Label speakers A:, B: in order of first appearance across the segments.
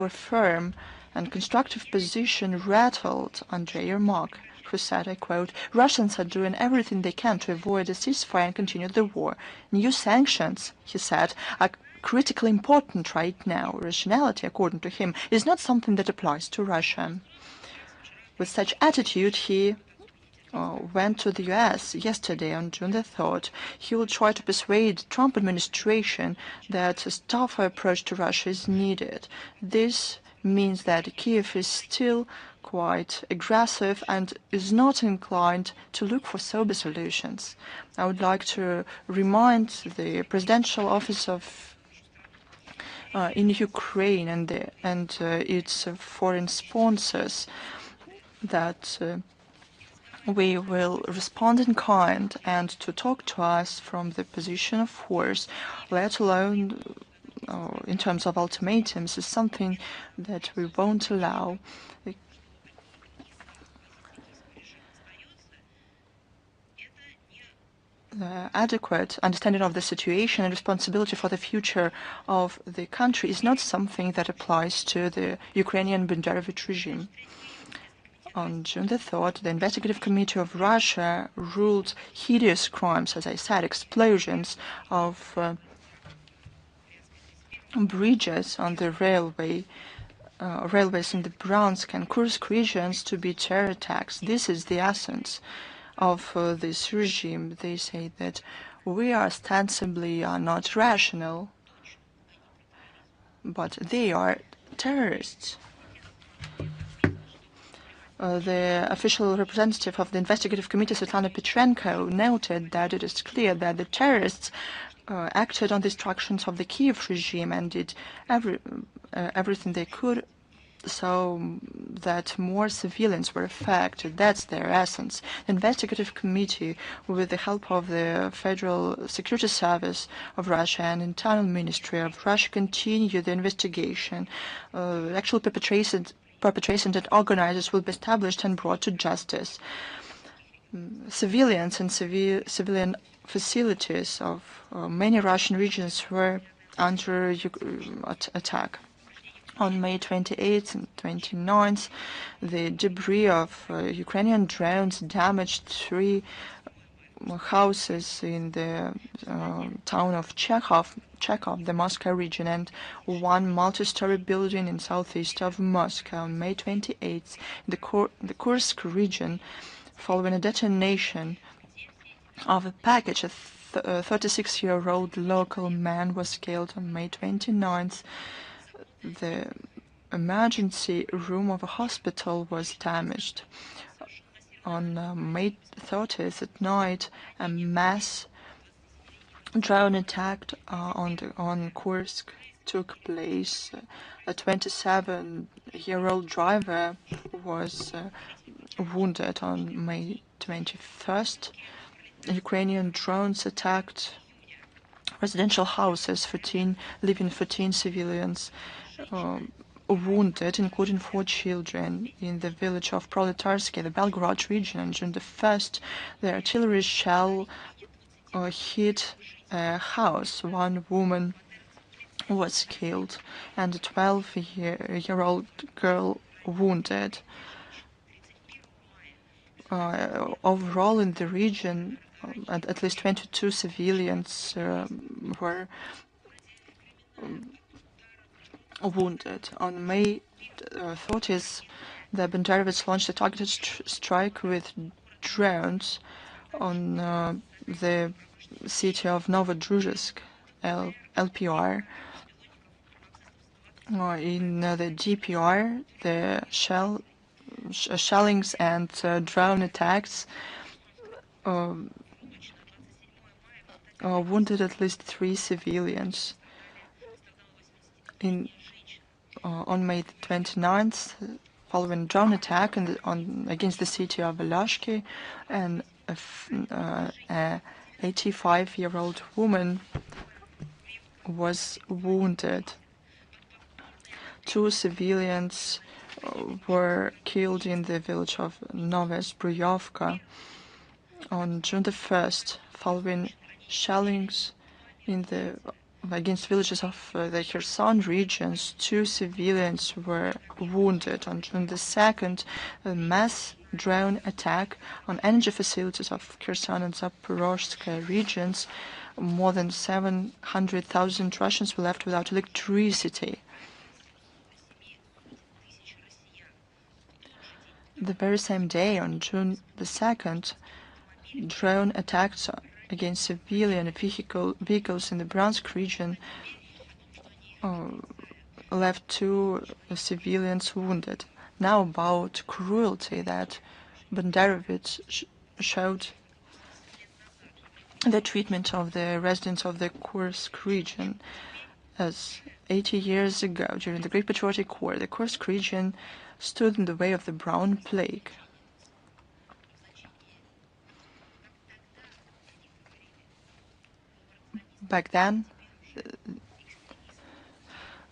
A: Our firm and constructive position rattled Andrei Yermak, who said, I quote, Russians are doing everything they can to avoid a ceasefire and continue the war. New sanctions, he said, are critically important right now. Rationality, according to him, is not something that applies to Russia. With such attitude, he went to the U.S. yesterday on June the 3rd. He will try to persuade the Trump administration that a tougher approach to Russia is needed. This means that Kyiv is still quite aggressive and is not inclined to look for sober solutions. I would like to remind the presidential office of in Ukraine and its foreign sponsors that we will respond in kind, and to talk to us from the position of force, let alone in terms of ultimatums, is something that we won't allow. The adequate understanding of the situation and responsibility for the future of the country is not something that applies to the Ukrainian Banderovich regime. On June the 3rd, the Investigative Committee of Russia ruled hideous crimes, as I said, explosions of bridges on the railways in the Bryansk and Kursk regions to be terror attacks. This is the essence of this regime. They say that we are ostensibly not rational, but they are terrorists. The official representative of the investigative committee, Svetlana Petrenko, noted that it is clear that the terrorists acted on the instructions of the Kyiv regime and did everything they could so that more civilians were affected. That's their essence. The investigative committee, with the help of the Federal Security Service of Russia and Internal Ministry of Russia, continue the investigation. Actual perpetrators and organizers will be established and brought to justice. Civilians and civilian facilities of many Russian regions were under attack. On May 28th and 29th, the debris of Ukrainian drones damaged 3 houses in the town of Chekhov, the Moscow region, and 1 multi-story building in southeast of Moscow. On May 28th, in the Kursk region, following a detonation of a package, a 36-year-old local man was killed. On May 29th, the emergency room of a hospital was damaged. On May 30th at night, a mass drone attack on Kursk took place. A 27-year-old driver was wounded. On May 21st. Ukrainian drones attacked residential houses, 14 civilians wounded, including 4 children, in the village of Proletarsky, the Belgorod region. On June the 1st, the artillery shell hit a house. 1 woman was killed and a 12-year-old girl wounded. Overall, in the region, at least 22 civilians were wounded. On May 30th, the Banderovich launched a targeted strike with drones on the city of Novodruzhsk, LPR. In the DPR, the shellings and drone attacks wounded at least 3 civilians. On May 29th, following drone attack against the city of Velashki, and a 85-year-old woman was wounded. 2 civilians were killed in the village of Novosbryovka. On June the 1st, following shellings in the against villages of the Kherson regions. 2 civilians were wounded. On June the 2nd, a mass drone attack on energy facilities of Kherson and Zaporozhye regions. More than 700,000 Russians were left without electricity. The very same day, on June the 2nd, drone attacks against civilian vehicles in the Bryansk region left 2 civilians wounded. Now about cruelty that Banderovich showed the treatment of the residents of the Kursk region. As 80 years ago, during the Great Patriotic War, the Kursk region stood in the way of the Brown Plague. Back then,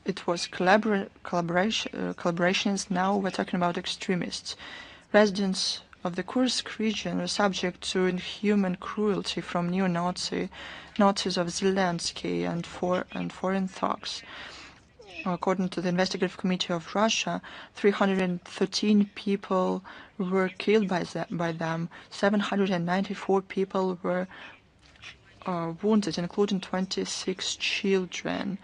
A: it was collaborations. Now we're talking about extremists. Residents of the Kursk region were subject to inhuman cruelty from Nazis of Zelensky and foreign thugs. According to the Investigative Committee of Russia, 313 people were killed by them. 794 people were wounded, including 26 children.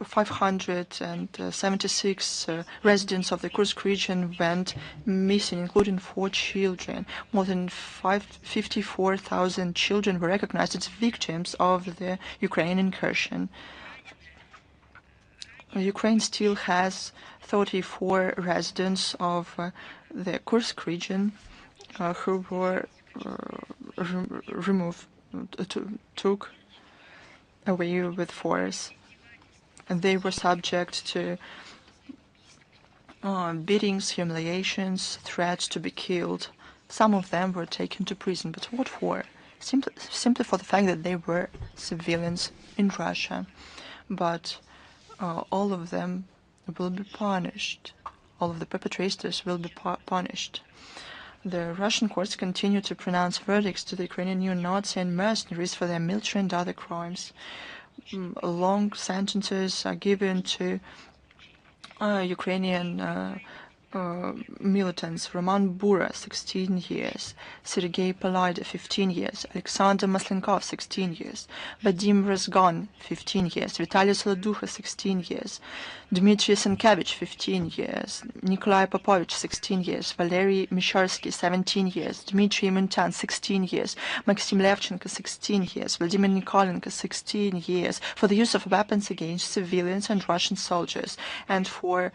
A: 576 residents of the Kursk region went missing, including 4 children. More than 54,000 children were recognized as victims of the Ukrainian incursion. Ukraine still has 34 residents of the Kursk region who were took away with force. And they were subject to beatings, humiliations, threats to be killed. Some of them were taken to prison. But what for? Simply for the fact that they were civilians in Russia. But all of them will be punished. All of the perpetrators will be punished. The Russian courts continue to pronounce verdicts to the Ukrainian neo-Nazi and mercenaries for their military and other crimes. Long sentences are given to Ukrainian militants. Roman Bura, 16 years. Sergei Palayda, 15 years. Alexander Maslenkov, 16 years. Vadim Razgon, 15 years. Vitaly Soloducha, 16 years. Dmitry Senkevich, 15 years. Nikolai Popovich, 16 years. Valery Misharsky, 17 years. Dmitry Muntan, 16 years. Maxim Levchenko, 16 years. Vladimir Nikolenko, 16 years, for the use of weapons against civilians and Russian soldiers, and for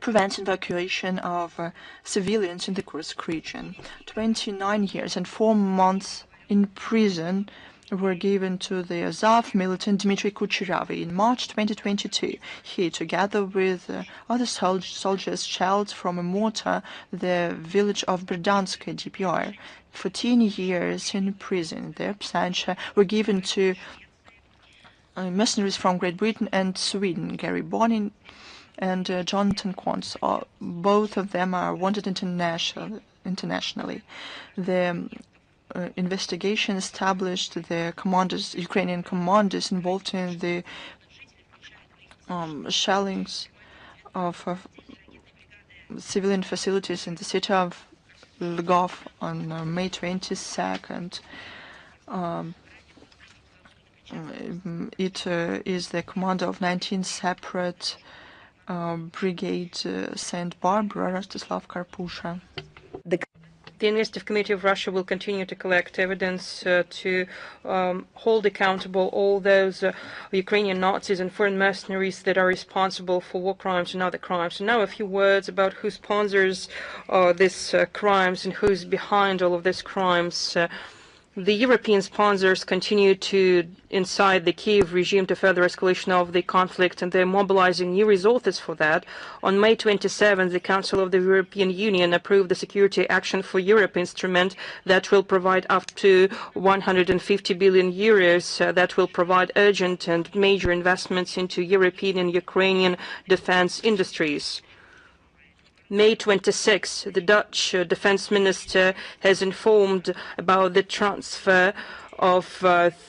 A: prevent evacuation of civilians in the Kursk region. 29 years and 4 months in prison were given to the Azov militant Dmitry Kucherava. In March 2022, he, together with other soldiers, shelled from a mortar the village of Berdansk, DPR. 14 years in prison. Their absentia were given to mercenaries from Great Britain and Sweden, Gary Bonin and Jonathan Quantz. Both of them are wanted internationally. The investigation established the Ukrainian commanders involved in the shellings of civilian facilities in the city of Lvov on May 22nd. It is the commander of 19 separate Brigade St. Barbara, Rostislav Karpusha.
B: The Investigative Committee of Russia will continue to collect evidence to hold accountable all those Ukrainian Nazis and foreign mercenaries that are responsible for war crimes and other crimes. And now a few words about who sponsors these crimes and who is behind all of these crimes. The European sponsors continue to incite the Kyiv regime to further escalation of the conflict, and they're mobilizing new resources for that. On May 27th, the Council of the European Union approved the Security Action for Europe instrument that will provide up to 150 billion euros that will provide urgent and major investments into European and Ukrainian defense industries. May 26, the Dutch defense minister has informed about the transfer of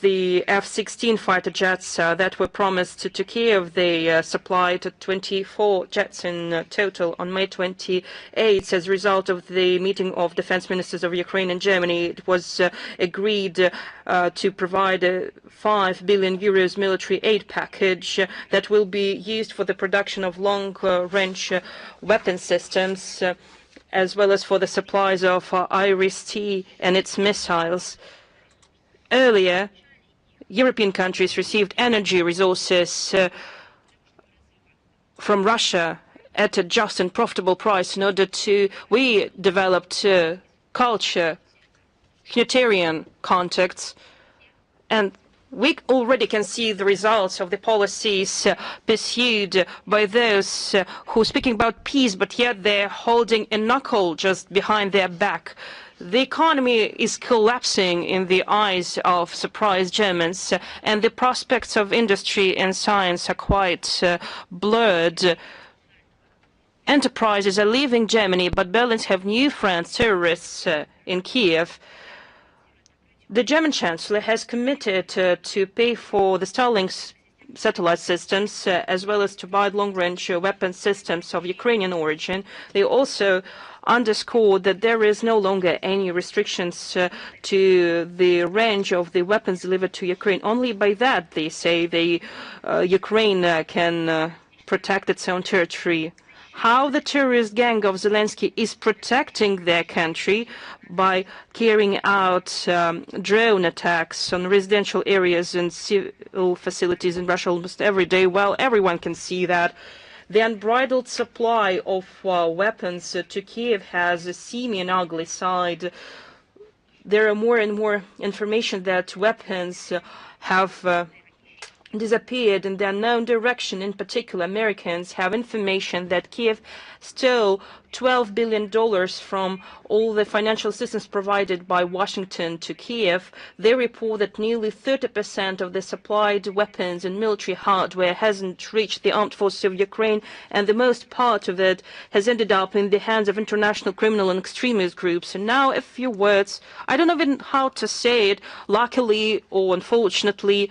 B: the F-16 fighter jets that were promised to Kiev. They supplied 24 jets in total on May 28th. As a result of the meeting of defense ministers of Ukraine and Germany, it was agreed to provide a 5 billion euros military aid package that will be used for the production of long-range weapon systems, as well as for the supplies of Iris-T and its missiles. Earlier, European countries received energy resources from Russia at a just and profitable price in order to... We developed culture, humanitarian contacts, and we already can see the results of the policies pursued by those who are speaking about peace, but yet they're holding a knuckle just behind their back. The economy is collapsing in the eyes of surprised Germans, and the prospects of industry and science are quite blurred. Enterprises are leaving Germany, but Berlins have new friends, terrorists, in Kiev. The German Chancellor has committed to pay for the Starlink satellite systems, as well as to buy long-range weapon systems of Ukrainian origin. They also underscored that there is no longer any restrictions to the range of the weapons delivered to Ukraine. Only by that, they say, Ukraine can protect its own territory. How the terrorist gang of Zelensky is protecting their country by carrying out drone attacks on residential areas and civil facilities in Russia almost every day, well, everyone can see that. The unbridled supply of weapons to Kiev has a seamy and ugly side. There are more and more information that weapons have disappeared in the unknown direction. In particular, Americans have information that Kiev stole $12 billion from all the financial assistance provided by Washington to Kiev. They report that nearly 30% of the supplied weapons and military hardware hasn't reached the armed forces of Ukraine, and the most part of it has ended up in the hands of international criminal and extremist groups. And now a few words, I don't know even how to say it, luckily or unfortunately,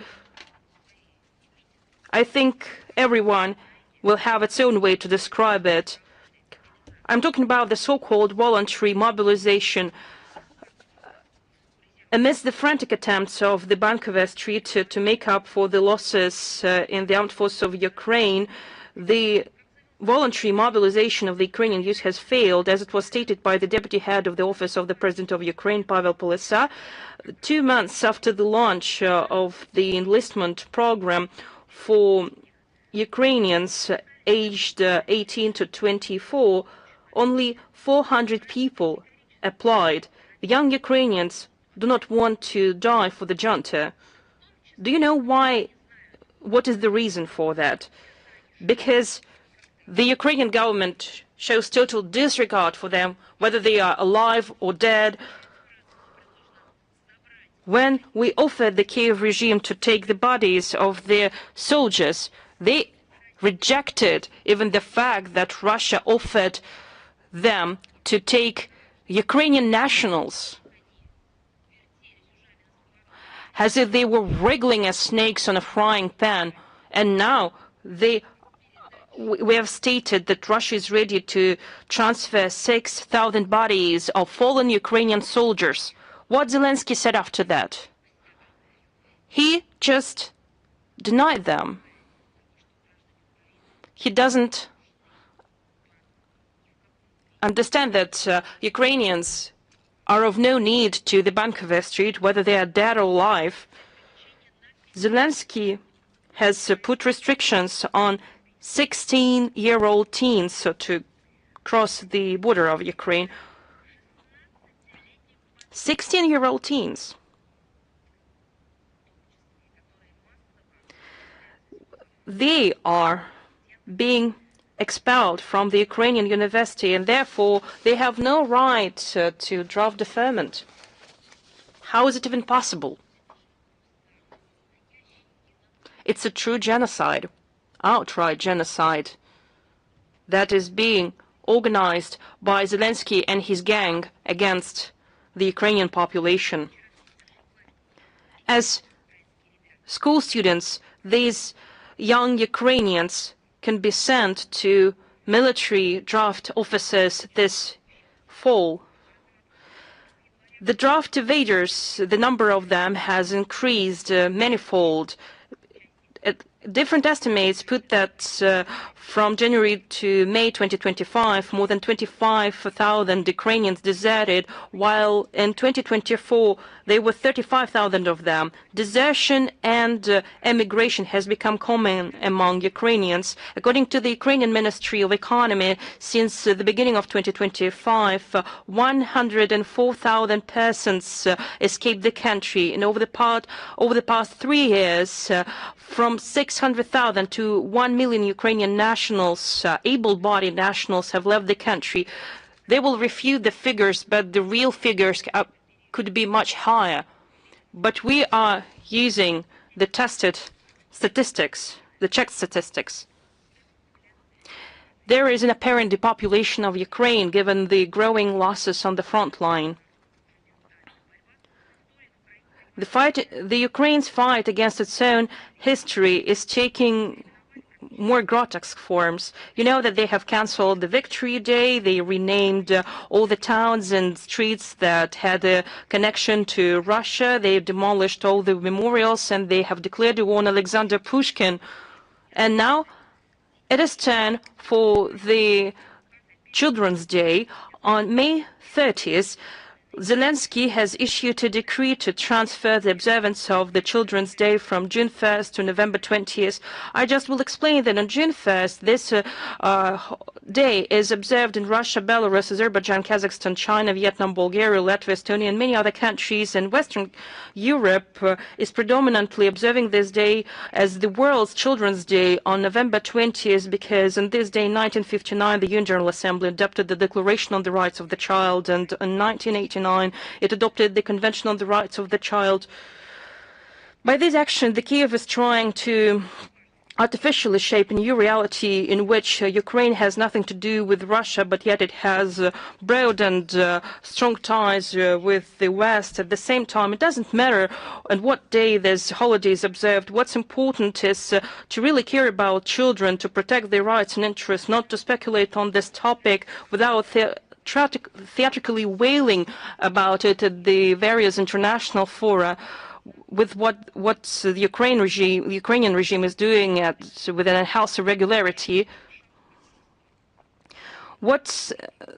B: I think everyone will have its own way to describe it. I'm talking about the so-called voluntary mobilization. Amidst the frantic attempts of the Bankover Street to make up for the losses in the armed forces of Ukraine, the voluntary mobilization of the Ukrainian youth has failed, as it was stated by the deputy head of the office of the President of Ukraine, Pavel Polisa. 2 months after the launch of the enlistment program for Ukrainians aged 18 to 24, only 400 people applied. The young Ukrainians do not want to die for the junta. Do you know why? What is the reason for that? Because the Ukrainian government shows total disregard for them, whether they are alive or dead. When we offered the Kiev regime to take the bodies of their soldiers, they rejected even the fact that Russia offered them to take Ukrainian nationals, as if they were wriggling as snakes on a frying pan. And now we have stated that Russia is ready to transfer 6,000 bodies of fallen Ukrainian soldiers. What Zelensky said after that? He just denied them. He doesn't understand that Ukrainians are of no need to the Bankover Street, whether they are dead or alive. Zelensky has put restrictions on 16-year-old teens to cross the border of Ukraine. 16-year-old teens. They are being expelled from the Ukrainian university, and therefore they have no right to draft deferment. How is it even possible? It's a true genocide, outright genocide, that is being organized by Zelensky and his gang against the Ukrainian population. As school students, these young Ukrainians can be sent to military draft officers this fall. The draft evaders, the number of them has increased manifold. Different estimates put that from January to May 2025, more than 25,000 Ukrainians deserted, while in 2024 there were 35,000 of them. Desertion and emigration has become common among Ukrainians. According to the Ukrainian Ministry of Economy, since the beginning of 2025, 104,000 persons escaped the country, and over the past 3 years, from 600,000 to 1 million Ukrainian nationals, able-bodied nationals, have left the country. They will refute the figures, but the real figures could be much higher. But we are using the tested statistics, the checked statistics. There is an apparent depopulation of Ukraine given the growing losses on the front line. The Ukraine's fight against its own history is taking more grotesque forms. You know that they have cancelled the Victory Day. They renamed all the towns and streets that had a connection to Russia. They demolished all the memorials, and they have declared war on Alexander Pushkin. And now it is time for the Children's Day. On May 30th, Zelensky has issued a decree to transfer the observance of the Children's Day from June 1st to November 20th. I just will explain that on June 1st, this day is observed in Russia, Belarus, Azerbaijan, Kazakhstan, China, Vietnam, Bulgaria, Latvia, Estonia, and many other countries. And Western Europe is predominantly observing this day as the World's Children's Day on November 20th, because on this day, in 1959, the UN General Assembly adopted the Declaration on the Rights of the Child, and in 1989, it adopted the Convention on the Rights of the Child. By this action, the Kyiv is trying to artificially shape a new reality in which Ukraine has nothing to do with Russia, but yet it has broad and strong ties with the West. At the same time, it doesn't matter on what day this holiday is observed. What's important is to really care about children, to protect their rights and interests, not to speculate on this topic without theatrically wailing about it at the various international fora, with what the Ukrainian regime is doing with an unhealthy regularity. What's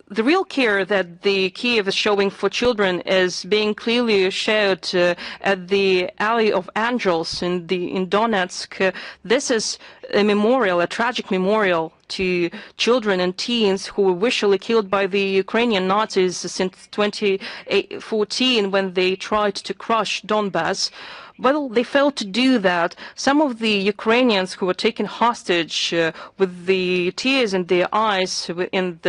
B: the real care that the Kyiv is showing for children is being clearly showed at the Alley of Angels in Donetsk. This is a memorial, a tragic memorial to children and teens who were visually killed by the Ukrainian Nazis since 2014 when they tried to crush Donbass. Well, they failed to do that. Some of the Ukrainians who were taken hostage with the tears in their eyes,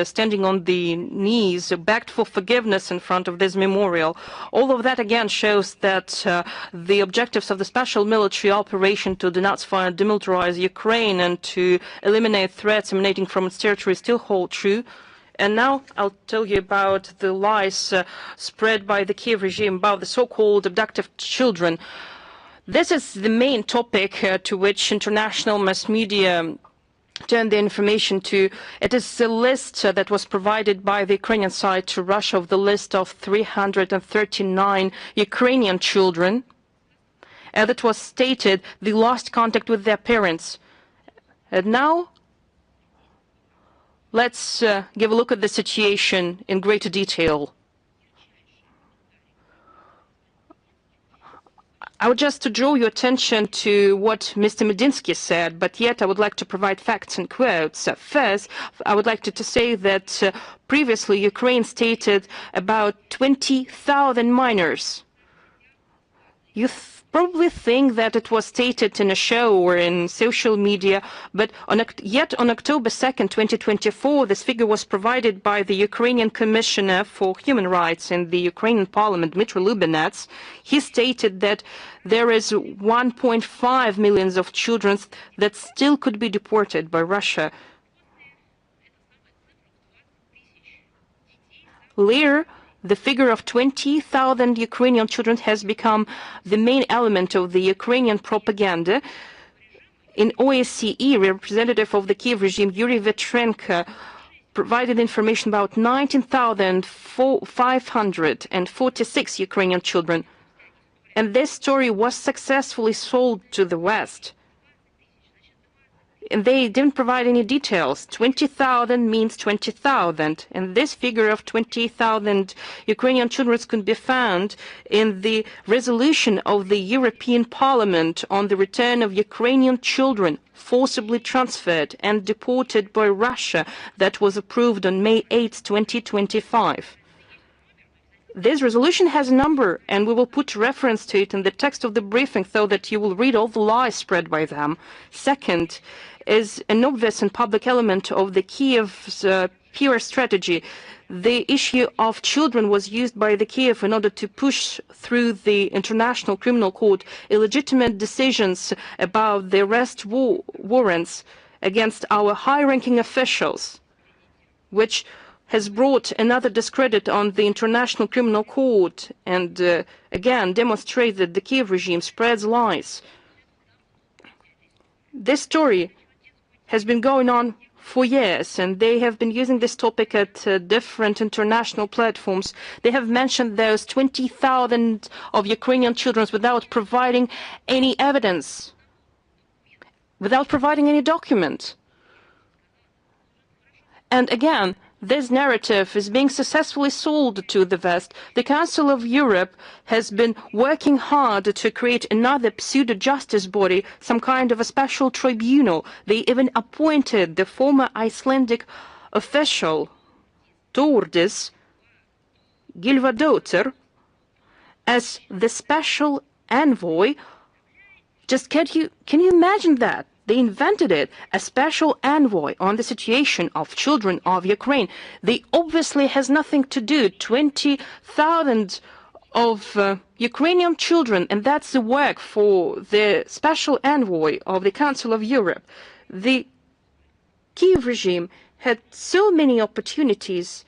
B: standing on the knees, begged for forgiveness in front of this memorial. All of that again shows that the objectives of the special military operation to denazify and demilitarize Ukraine and to eliminate threats emanating from its territory still hold true. And now I'll tell you about the lies spread by the Kyiv regime about the so-called abducted children. This is the main topic to which international mass media turn the information to. It is the list that was provided by the Ukrainian side to Russia of the list of 339 Ukrainian children. As it was stated, they lost contact with their parents. And now, let's give a look at the situation in greater detail. I would just to draw your attention to what Mr. Medinsky said, but yet I would like to provide facts and quotes. First, I would like to say that previously Ukraine stated about 20,000 minors. You probably think that it was stated in a show or in social media, but on October 2nd, 2024, this figure was provided by the Ukrainian Commissioner for Human Rights in the Ukrainian Parliament, Dmitry Lubinets. He stated that there is 1.5 million of children that still could be deported by Russia. Later, the figure of 20,000 Ukrainian children has become the main element of the Ukrainian propaganda. In OSCE, representative of the Kyiv regime, Yuri Vetrenko, provided information about 19,546 Ukrainian children. And this story was successfully sold to the West. And they didn't provide any details. 20,000 means 20,000. And this figure of 20,000 Ukrainian children could be found in the resolution of the European Parliament on the return of Ukrainian children forcibly transferred and deported by Russia that was approved on May 8, 2025. This resolution has a number, and we will put reference to it in the text of the briefing so that you will read all the lies spread by them. Second, is an obvious and public element of the Kyiv's PR strategy. The issue of children was used by the Kyiv in order to push through the International Criminal Court illegitimate decisions about the arrest warrants against our high-ranking officials, which has brought another discredit on the International Criminal Court and again demonstrates that the Kyiv regime spreads lies. This story has been going on for years, and they have been using this topic at different international platforms. They have mentioned those 20,000 of Ukrainian children without providing any evidence, without providing any document. And again, this narrative is being successfully sold to the West. The Council of Europe has been working hard to create another pseudo-justice body, some kind of a special tribunal. They even appointed the former Icelandic official, Tordis Gylfadóttir, as the special envoy. Just can you imagine that? They invented it, a special envoy on the situation of children of Ukraine. They obviously has nothing to do. 20,000 of Ukrainian children, and that's the work for the special envoy of the Council of Europe. The Kyiv regime had so many opportunities.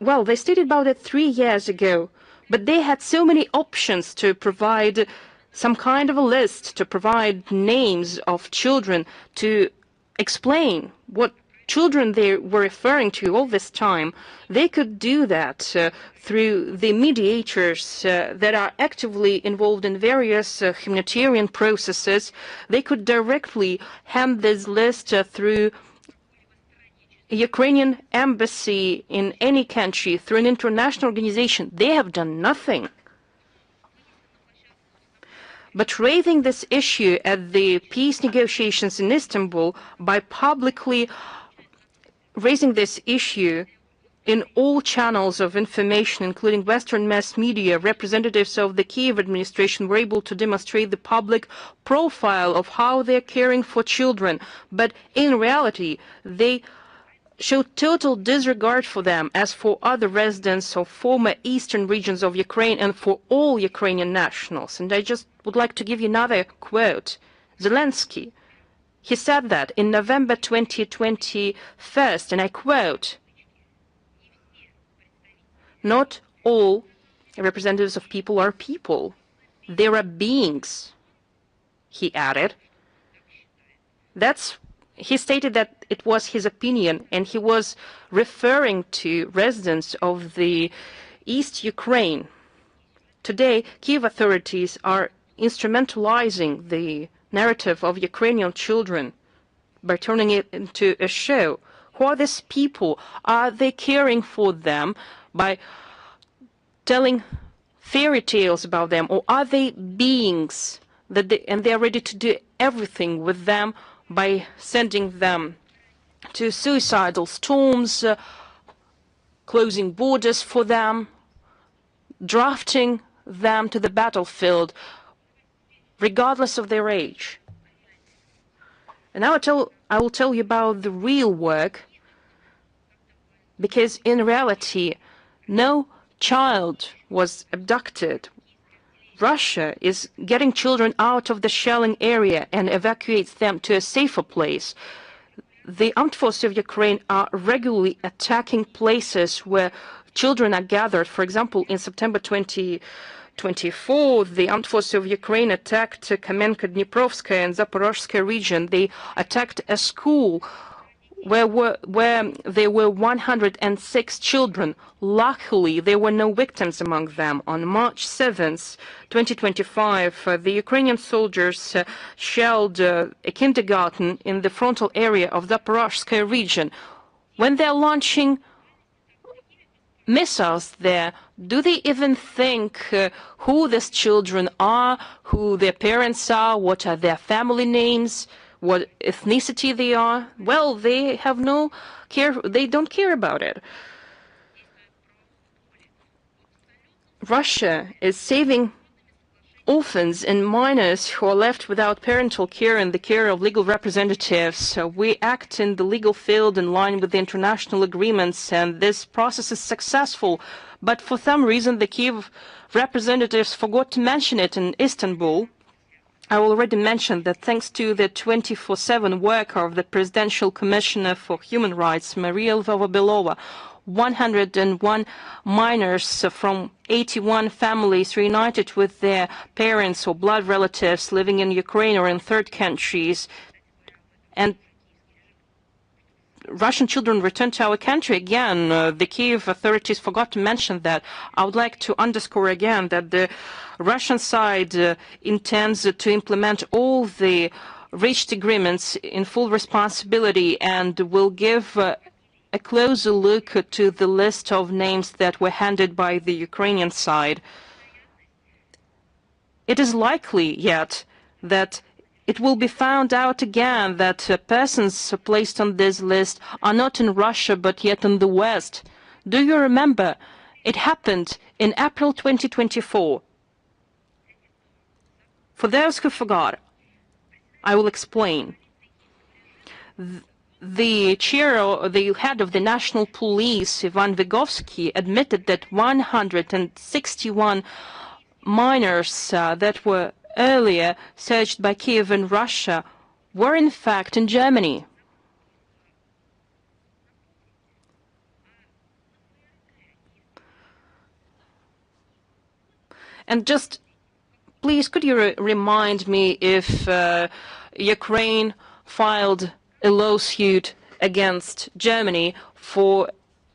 B: Well, they stated about it 3 years ago, but they had so many options to provide some kind of a list, to provide names of children, to explain what children they were referring to all this time. They could do that through the mediators that are actively involved in various humanitarian processes. They could directly hand this list through a Ukrainian embassy in any country, through an international organization. They have done nothing. But raising this issue at the peace negotiations in Istanbul by publicly raising this issue in all channels of information, including Western mass media, representatives of the Kyiv administration were able to demonstrate the public profile of how they're caring for children. But in reality, they show total disregard for them as for other residents of former eastern regions of Ukraine and for all Ukrainian nationals. And I just would like to give you another quote. Zelensky, he said that in November 2021, and I quote, "Not all representatives of people are people. There are beings," he added. He stated that it was his opinion, and he was referring to residents of the East Ukraine. Today, Kyiv authorities are instrumentalizing the narrative of Ukrainian children by turning it into a show. Who are these people? Are they caring for them by telling fairy tales about them, or are they beings and they are ready to do everything with them by sending them to suicidal storms, closing borders for them, drafting them to the battlefield, regardless of their age? And now I will tell you about the real work, because in reality, no child was abducted. Russia is getting children out of the shelling area and evacuates them to a safer place. the armed forces of Ukraine are regularly attacking places where children are gathered. For example, in September 2024, the armed forces of Ukraine attacked Kamenka-Dniprovskaya and Zaporozhskaya region. They attacked a school where there were 106 children. Luckily, there were no victims among them. On March 7th, 2025, the Ukrainian soldiers shelled a kindergarten in the frontal area of the Zaporozhskaya region. When they're launching missiles there, do they even think who these children are, who their parents are, what are their family names, what ethnicity they are? Well, they have no care, they don't care about it. Russia is saving orphans and minors who are left without parental care and the care of legal representatives. We act in the legal field in line with the international agreements, and this process is successful. But for some reason, the Kyiv representatives forgot to mention it in Istanbul. I already mentioned that thanks to the 24/7 work of the Presidential Commissioner for Human Rights, Maria Lvova-Belova, 101 minors from 81 families reunited with their parents or blood relatives living in Ukraine or in third countries, and Russian children returned to our country again. The Kyiv authorities forgot to mention that. I would like to underscore again that the Russian side intends to implement all the reached agreements in full responsibility and will give a closer look to the list of names that were handed by the Ukrainian side. It is likely yet that it will be found out again that persons placed on this list are not in Russia but yet in the West. Do you remember? It happened in April 2024. For those who forgot, I will explain. The head of the National Police, Ivan Vygovsky, admitted that 161 minors that were earlier searched by Kyiv in Russia were in fact in Germany. And just please, could you remind me if Ukraine filed a lawsuit against Germany for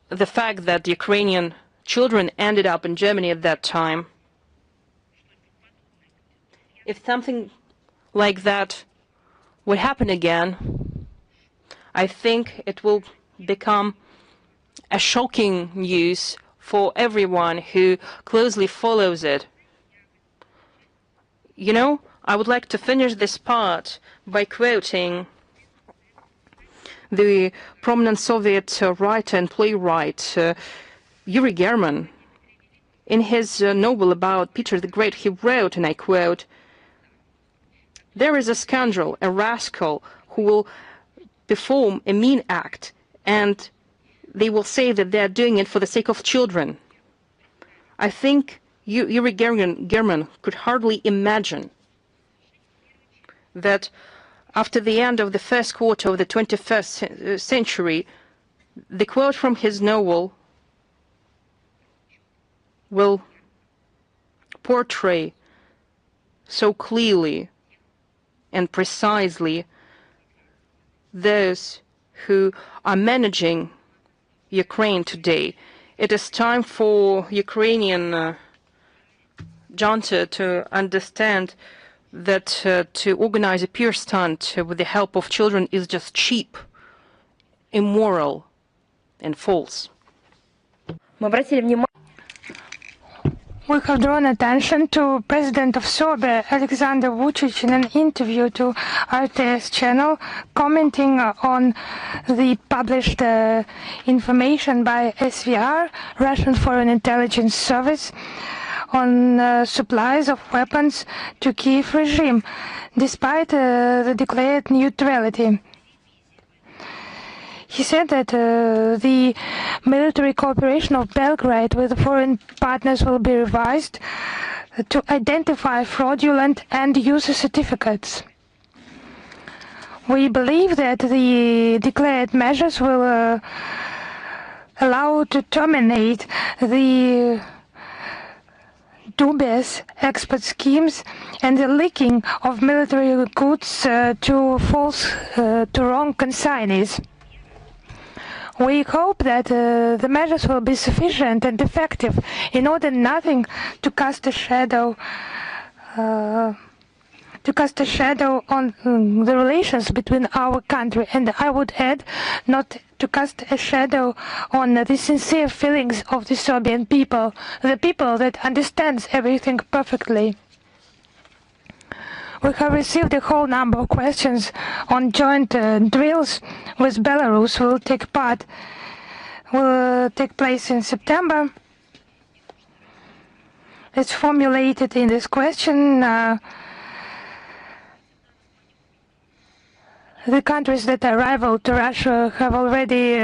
B: the fact that Ukrainian children ended up in Germany at that time? If something like that would happen again, I think it will become a shocking news for everyone who closely follows it. You know, I would like to finish this part by quoting the prominent Soviet writer and playwright Yuri German. In his novel about Peter the Great, he wrote, and I quote, "There is a scoundrel, a rascal, who will perform a mean act, and they will say that they are doing it for the sake of children." I think Yuri German could hardly imagine that after the end of the first quarter of the 21st century, the quote from his novel will portray so clearly and precisely those who are managing Ukraine today. It is time for Ukrainian junta to understand that to organize a pure stunt with the help of children is just cheap, immoral, and false.
C: We have drawn attention to President of Serbia, Alexander Vučić, in an interview to RTS channel, commenting on the published information by SVR, Russian Foreign Intelligence Service, on supplies of weapons to Kyiv regime, despite the declared neutrality. He said that the military cooperation of Belgrade with foreign partners will be revised to identify fraudulent end-user certificates. We believe that the declared measures will allow to terminate the dubious export schemes and the leaking of military goods to wrong consignees. We hope that the measures will be sufficient and effective in order nothing to cast a shadow on the relations between our country, and I would add, not to cast a shadow on the sincere feelings of the Serbian people, the people that understands everything perfectly. We have received a whole number of questions on joint drills with Belarus will take place in September. It's formulated in this question. The countries that are rival to Russia have already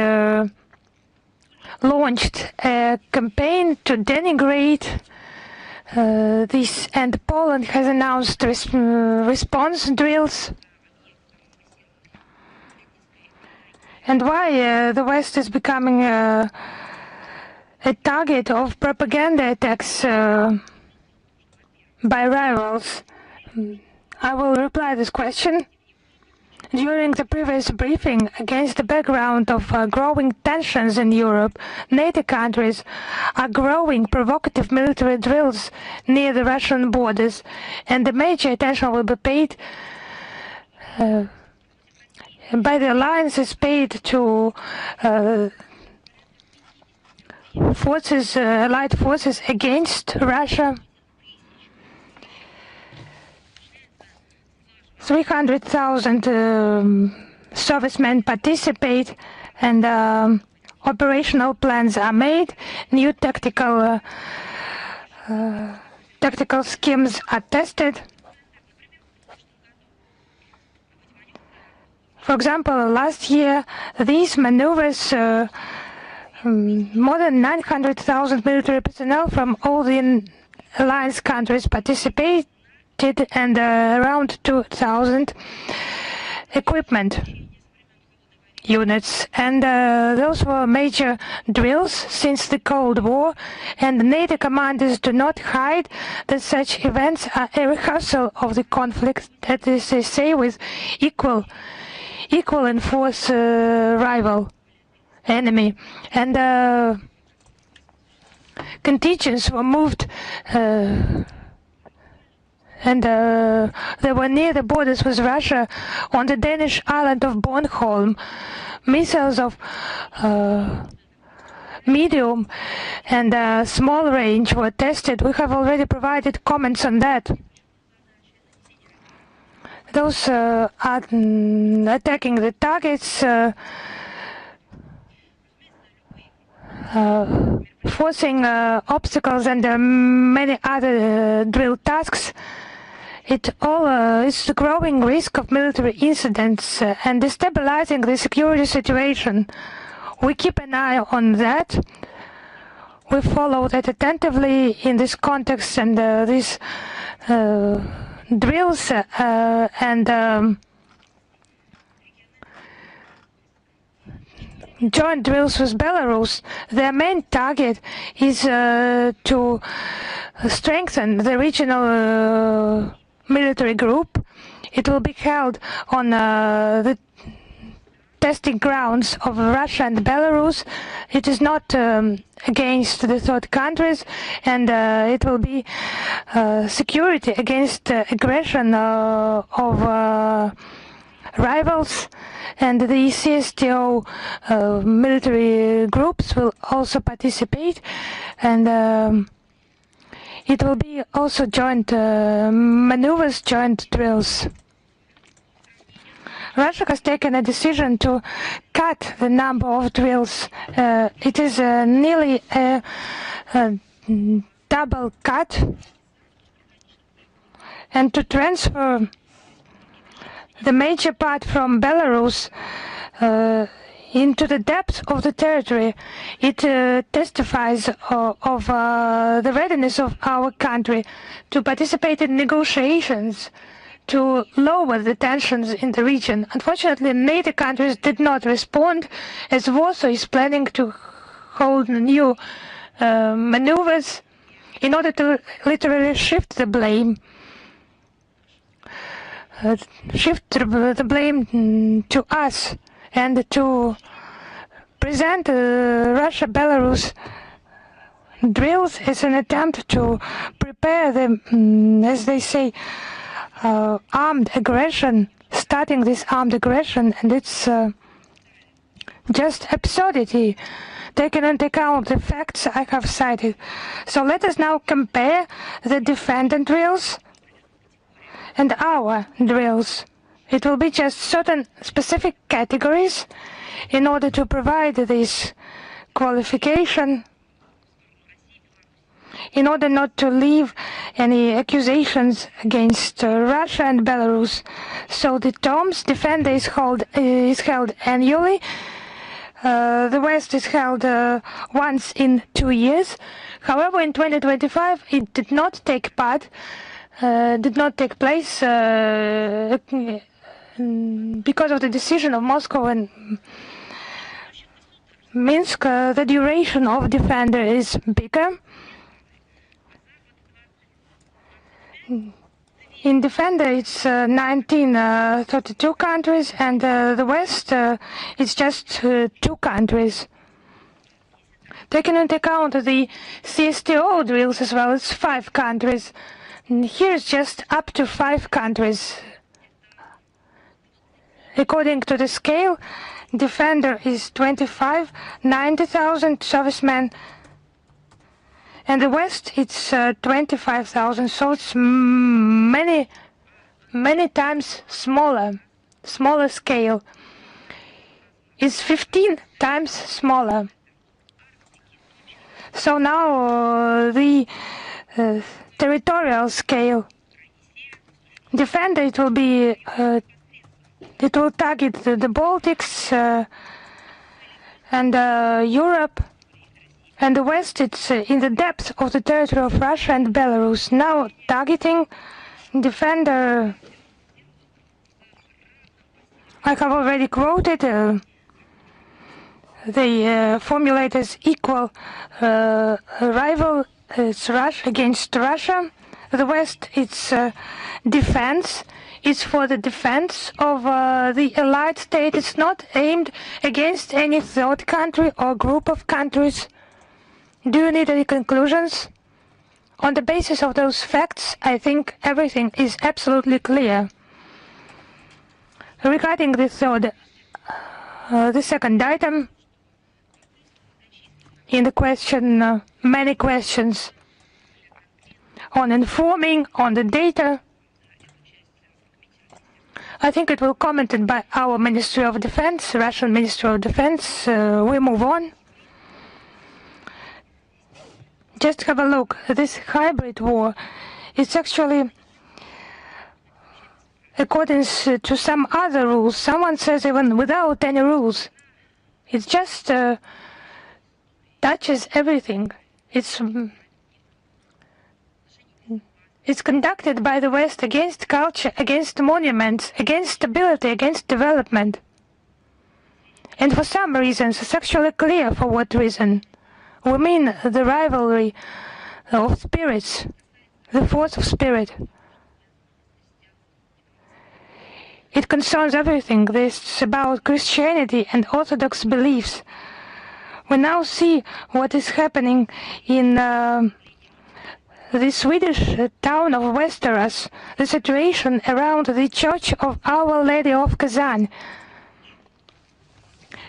C: launched a campaign to denigrate this, and Poland has announced response drills. And why the West is becoming a target of propaganda attacks by rivals? I will reply this question. During the previous briefing, against the background of growing tensions in Europe, NATO countries are growing provocative military drills near the Russian borders, and the major attention will be paid by the alliances paid to allied forces against Russia. 300,000 servicemen participate, and operational plans are made. New tactical schemes are tested. For example, last year, these maneuvers, more than 900,000 military personnel from all the alliance countries participated, and around 2,000 equipment units. And those were major drills since the Cold War, and NATO commanders do not hide that such events are a rehearsal of the conflict, that is, they say, with equal in force rival enemy. And contingents were moved and they were near the borders with Russia on the Danish island of Bornholm. Missiles of medium and small range were tested. We have already provided comments on that. Those are attacking the targets, forcing obstacles, and many other drill tasks. It all is the growing risk of military incidents and destabilizing the security situation. We keep an eye on that. We follow that attentively in this context, and these drills and joint drills with Belarus, their main target is to strengthen the regional military group. It will be held on the testing grounds of Russia and Belarus. It is not against the third countries, and it will be security against aggression of rivals. And the CSTO military groups will also participate, and it will be also joint maneuvers, joint drills. Russia has taken a decision to cut the number of drills. It is nearly a double cut, and to transfer the major part from Belarus into the depth of the territory. It testifies of the readiness of our country to participate in negotiations to lower the tensions in the region. Unfortunately, NATO countries did not respond, as Warsaw is planning to hold new maneuvers in order to literally shift the blame. To us and to present Russia-Belarus drills as an attempt to prepare the, as they say, armed aggression, starting this armed aggression, and it's just absurdity, taking into account the facts I have cited. So let us now compare the defendant drills and our drills. It will be just certain specific categories in order to provide this qualification, in order not to leave any accusations against Russia and Belarus. So the Tom's Defender is held annually. The West is held once in 2 years. However, in 2025, it did not take place because of the decision of Moscow and Minsk. The duration of Defender is bigger. In Defender, it's 32 countries, and the West, it's just 2 countries. Taking into account the CSTO drills as well, it's 5 countries. And here's just up to 5 countries. According to the scale, Defender is 25, 90,000 servicemen, and the West, it's 25,000, so it's many times smaller scale. It's 15 times smaller. So now the territorial scale. Defender, it will target the Baltics and Europe. And the West, it's in the depth of the territory of Russia and Belarus. Now targeting Defender, I have already quoted the formulate as equal rival. It's Russia against Russia. The West, it's defense. It's for the defense of the allied state. It's not aimed against any third country or group of countries. Do you need any conclusions? On the basis of those facts, I think everything is absolutely clear. Regarding the second item, in the question, many questions on informing on the data. I think it will be commented by our Ministry of Defense, Russian Ministry of Defense. We move on. Just have a look. This hybrid war, it's actually according to some other rules. Someone says even without any rules. It just touches everything. It's conducted by the West against culture, against monuments, against stability, against development. And for some reasons, it's actually clear for what reason. We mean the rivalry of spirits, the force of spirit. It concerns everything. This is about Christianity and Orthodox beliefs. We now see what is happening in the Swedish town of Västerås, the situation around the Church of Our Lady of Kazan.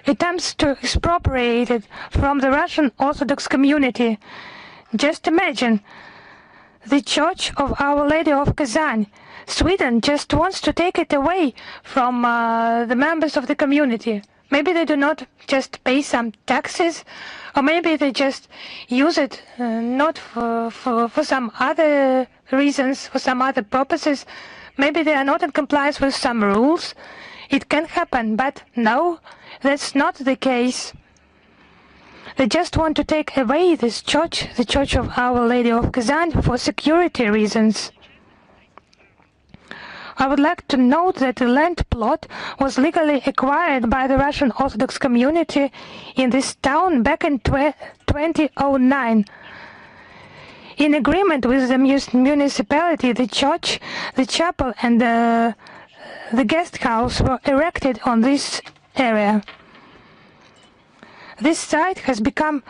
C: Attempts to expropriate it from the Russian Orthodox community. Just imagine, the Church of Our Lady of Kazan. Sweden just wants to take it away from the members of the community. Maybe they do not just pay some taxes, or maybe they just use it not for some other reasons, for some other purposes. Maybe they are not in compliance with some rules. It can happen, but no, that's not the case. They just want to take away this church, the Church of Our Lady of Kazan, for security reasons. I would like to note that the land plot was legally acquired by the Russian Orthodox community in this town back in 2009. In agreement with the municipality, the church, the chapel and the guest house were erected on this area. This site has become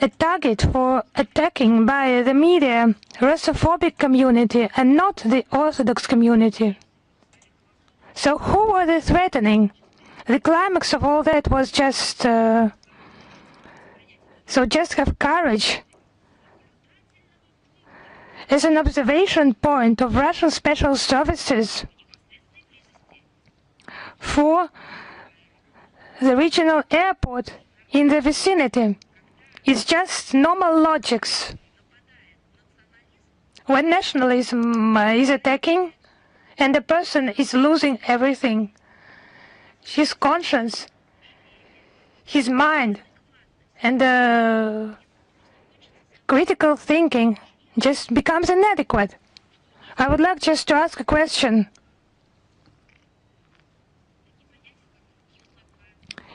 C: a target for attacking by the media, Russophobic community and not the Orthodox community. So who were they threatening? The climax of all that was just so just have courage. As an observation point of Russian special services for the regional airport in the vicinity. It's just normal logics. When nationalism is attacking and a person is losing everything, his conscience, his mind, and critical thinking just becomes inadequate. I would like just to ask a question.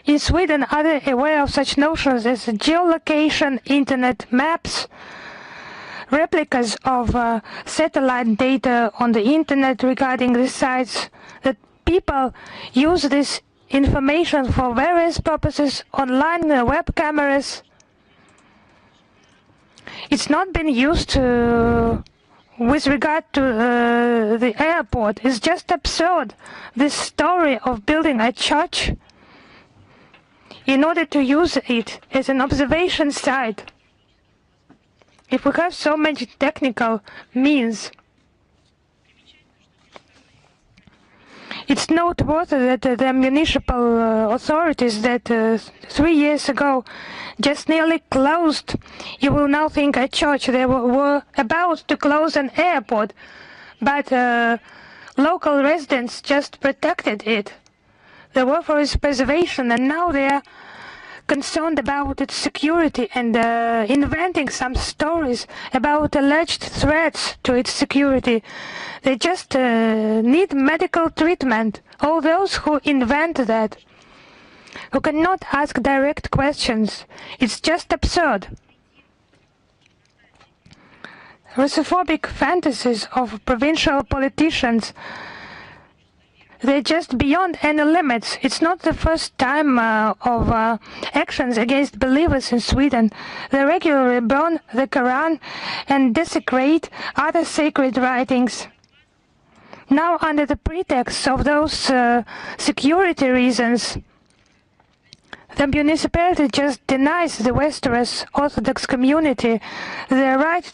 C: In Sweden, are they aware of such notions as geolocation, internet maps, replicas of satellite data on the internet regarding the sites, that people use this information for various purposes, online web cameras? It's not been used with regard to the airport. It's just absurd, this story of building a church in order to use it as an observation site. If we have so many technical means, it's noteworthy that the municipal authorities that 3 years ago just nearly closed, you will now think, a church. They were about to close an airport, but local residents just protected it. They were for its preservation, and now they are concerned about its security and inventing some stories about alleged threats to its security. They just need medical treatment. All those who invent that, who cannot ask direct questions, it's just absurd. Russophobic fantasies of provincial politicians, they're just beyond any limits. It's not the first time of actions against believers in Sweden. They regularly burn the Quran and desecrate other sacred writings. Now, under the pretext of those security reasons, the municipality just denies the Westeros Orthodox community their right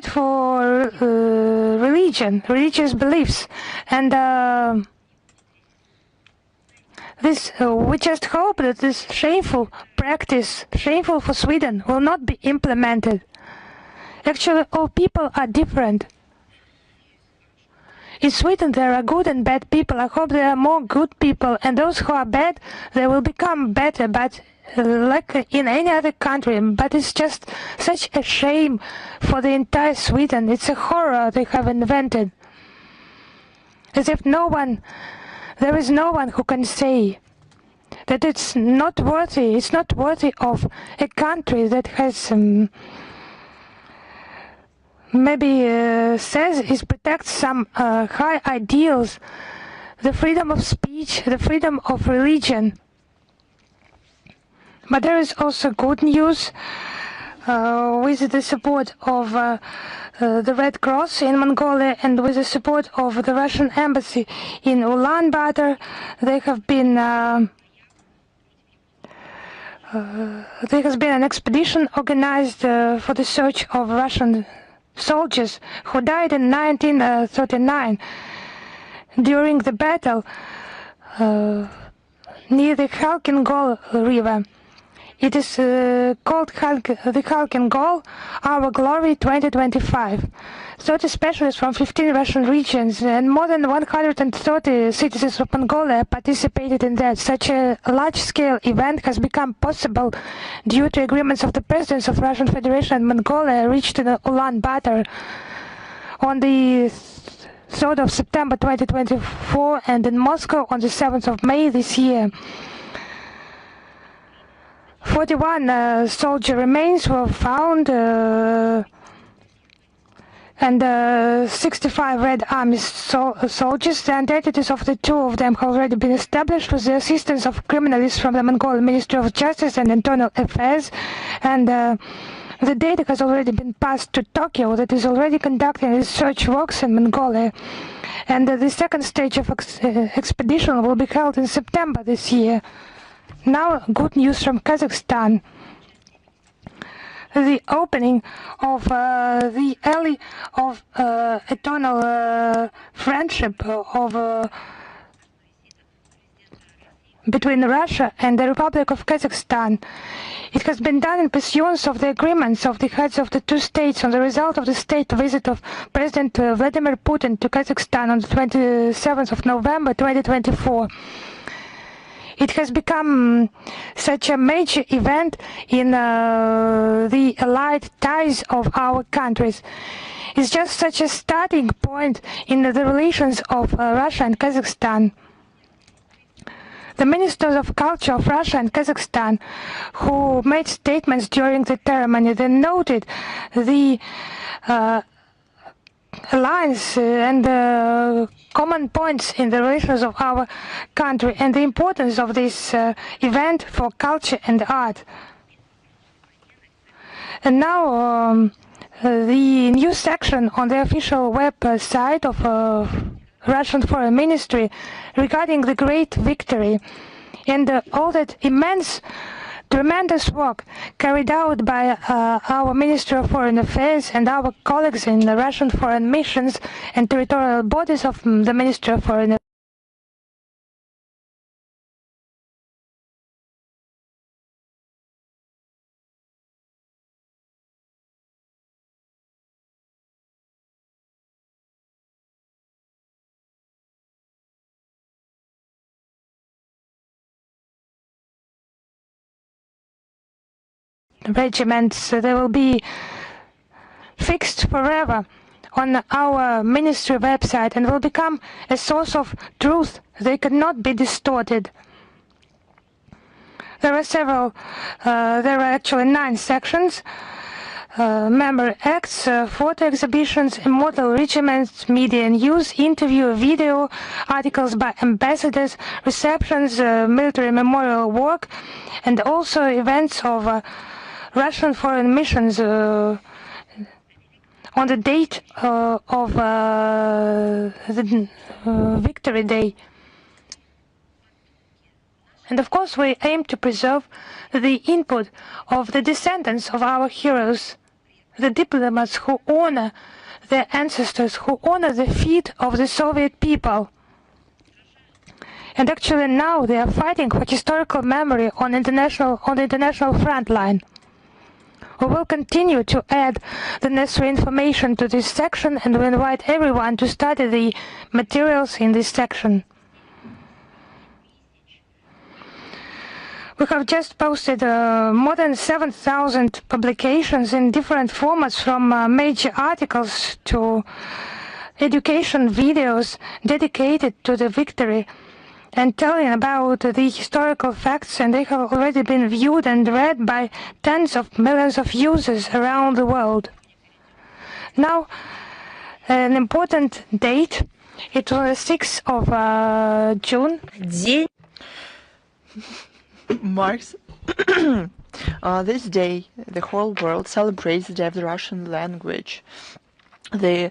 C: for religious beliefs, and we just hope that this shameful practice, shameful for Sweden, will not be implemented. Actually, all people are different. In Sweden, there are good and bad people. I hope there are more good people, and those who are bad, they will become better. But like in any other country, but it's just such a shame for the entire Sweden. It's a horror they have invented. As if there is no one who can say that it's not worthy of a country that has maybe says it protects some high ideals, the freedom of speech, the freedom of religion. But there is also good news with the support of the Red Cross in Mongolia and with the support of the Russian embassy in Ulaanbaatar. There has been an expedition organized for the search of Russian soldiers who died in 1939 during the battle near the Khalkhin Gol River. It is called the Khalkin Goal, Our Glory 2025. 30 specialists from 15 Russian regions and more than 130 citizens of Mongolia participated in that. Such a large-scale event has become possible due to agreements of the presidents of Russian Federation and Mongolia reached in Ulaanbaatar on the 3rd of September 2024 and in Moscow on the 7th of May this year. 41 soldier remains were found and 65 Red Army soldiers. The identities of the two of them have already been established with the assistance of criminalists from the Mongolian Ministry of Justice and Internal Affairs, and the data has already been passed to Tokyo that is already conducting research works in Mongolia. And the second stage of expedition will be held in September this year. Now, good news from Kazakhstan. The opening of the alley of eternal friendship of between Russia and the Republic of Kazakhstan. It has been done in pursuance of the agreements of the heads of the two states on the result of the state visit of President Vladimir Putin to Kazakhstan on the 27th of November 2024. It has become such a major event in the allied ties of our countries. It's just such a starting point in the relations of Russia and Kazakhstan. The ministers of culture of Russia and Kazakhstan, who made statements during the ceremony, they noted the alliance and common points in the relations of our country and the importance of this event for culture and art. And now the new section on the official website of Russian Foreign Ministry regarding the great victory and all that immense, tremendous work carried out by our Ministry of Foreign Affairs and our colleagues in the Russian foreign missions and territorial bodies of the Ministry of Foreign Affairs. Regiments, they will be fixed forever on our ministry website and will become a source of truth. They cannot be distorted. There are actually 9 sections. Member acts, photo exhibitions, immortal regiments, media news, interview, video, articles by ambassadors, receptions, military memorial work, and also events of Russian foreign missions on the date of the Victory Day. And of course we aim to preserve the input of the descendants of our heroes, the diplomats who honor their ancestors, who honor the feet of the Soviet people. And actually now they are fighting for historical memory on the international front line. We will continue to add the necessary information to this section and we invite everyone to study the materials in this section. We have just posted more than 7,000 publications in different formats, from major articles to education videos dedicated to the victory and telling about the historical facts, and they have already been viewed and read by tens of millions of users around the world. Now, an important date, it was the 6th of June.
A: Marks this day, the whole world celebrates the Day of the Russian language. The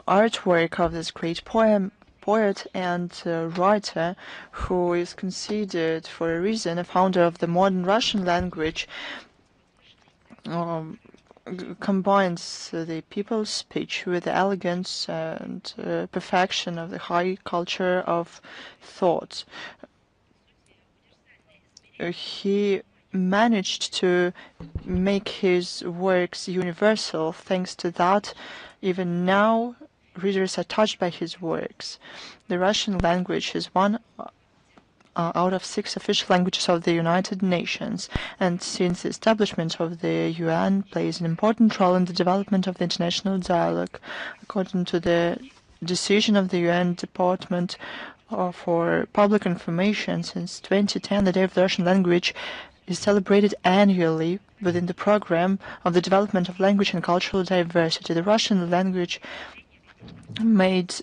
A: artwork of this great poet and writer, who is considered for a reason a founder of the modern Russian language, combines the people's speech with the elegance and perfection of the high culture of thought. He managed to make his works universal. Thanks to that, even now, readers are touched by his works. The Russian language is one out of 6 official languages of the United Nations, and since the establishment of the UN, plays an important role in the development of the international dialogue. According to the decision of the UN Department for Public Information, since 2010, the Day of the Russian Language is celebrated annually within the program of the development of language and cultural diversity. The Russian language makes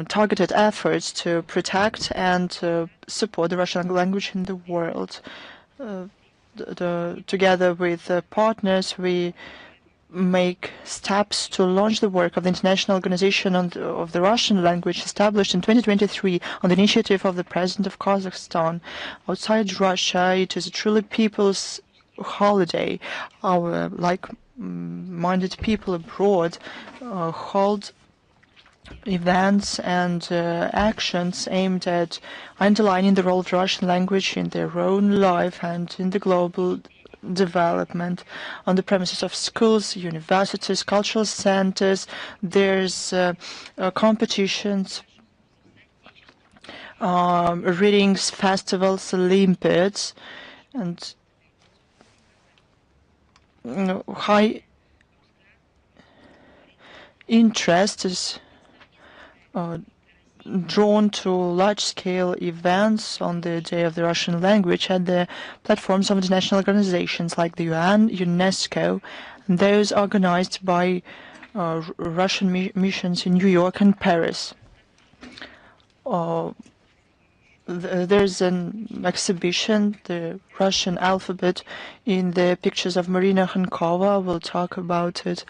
A: targeted efforts to protect and support the Russian language in the world. Together with partners, we make steps to launch the work of the International Organization of the Russian Language, established in 2023 on the initiative of the President of Kazakhstan. Outside Russia, it is a truly people's holiday. Our like-minded people abroad hold events and actions aimed at underlining the role of the Russian language in their own life and in the global development. On the premises of schools, universities, cultural centers, there's competitions, readings, festivals, Olympiads, and high interest is drawn to large-scale events on the Day of the Russian Language at the platforms of international organizations like the UN, UNESCO, and those organized by Russian missions in New York and Paris. There's an exhibition, the Russian alphabet, in the pictures of Marina Khankova. We'll talk about it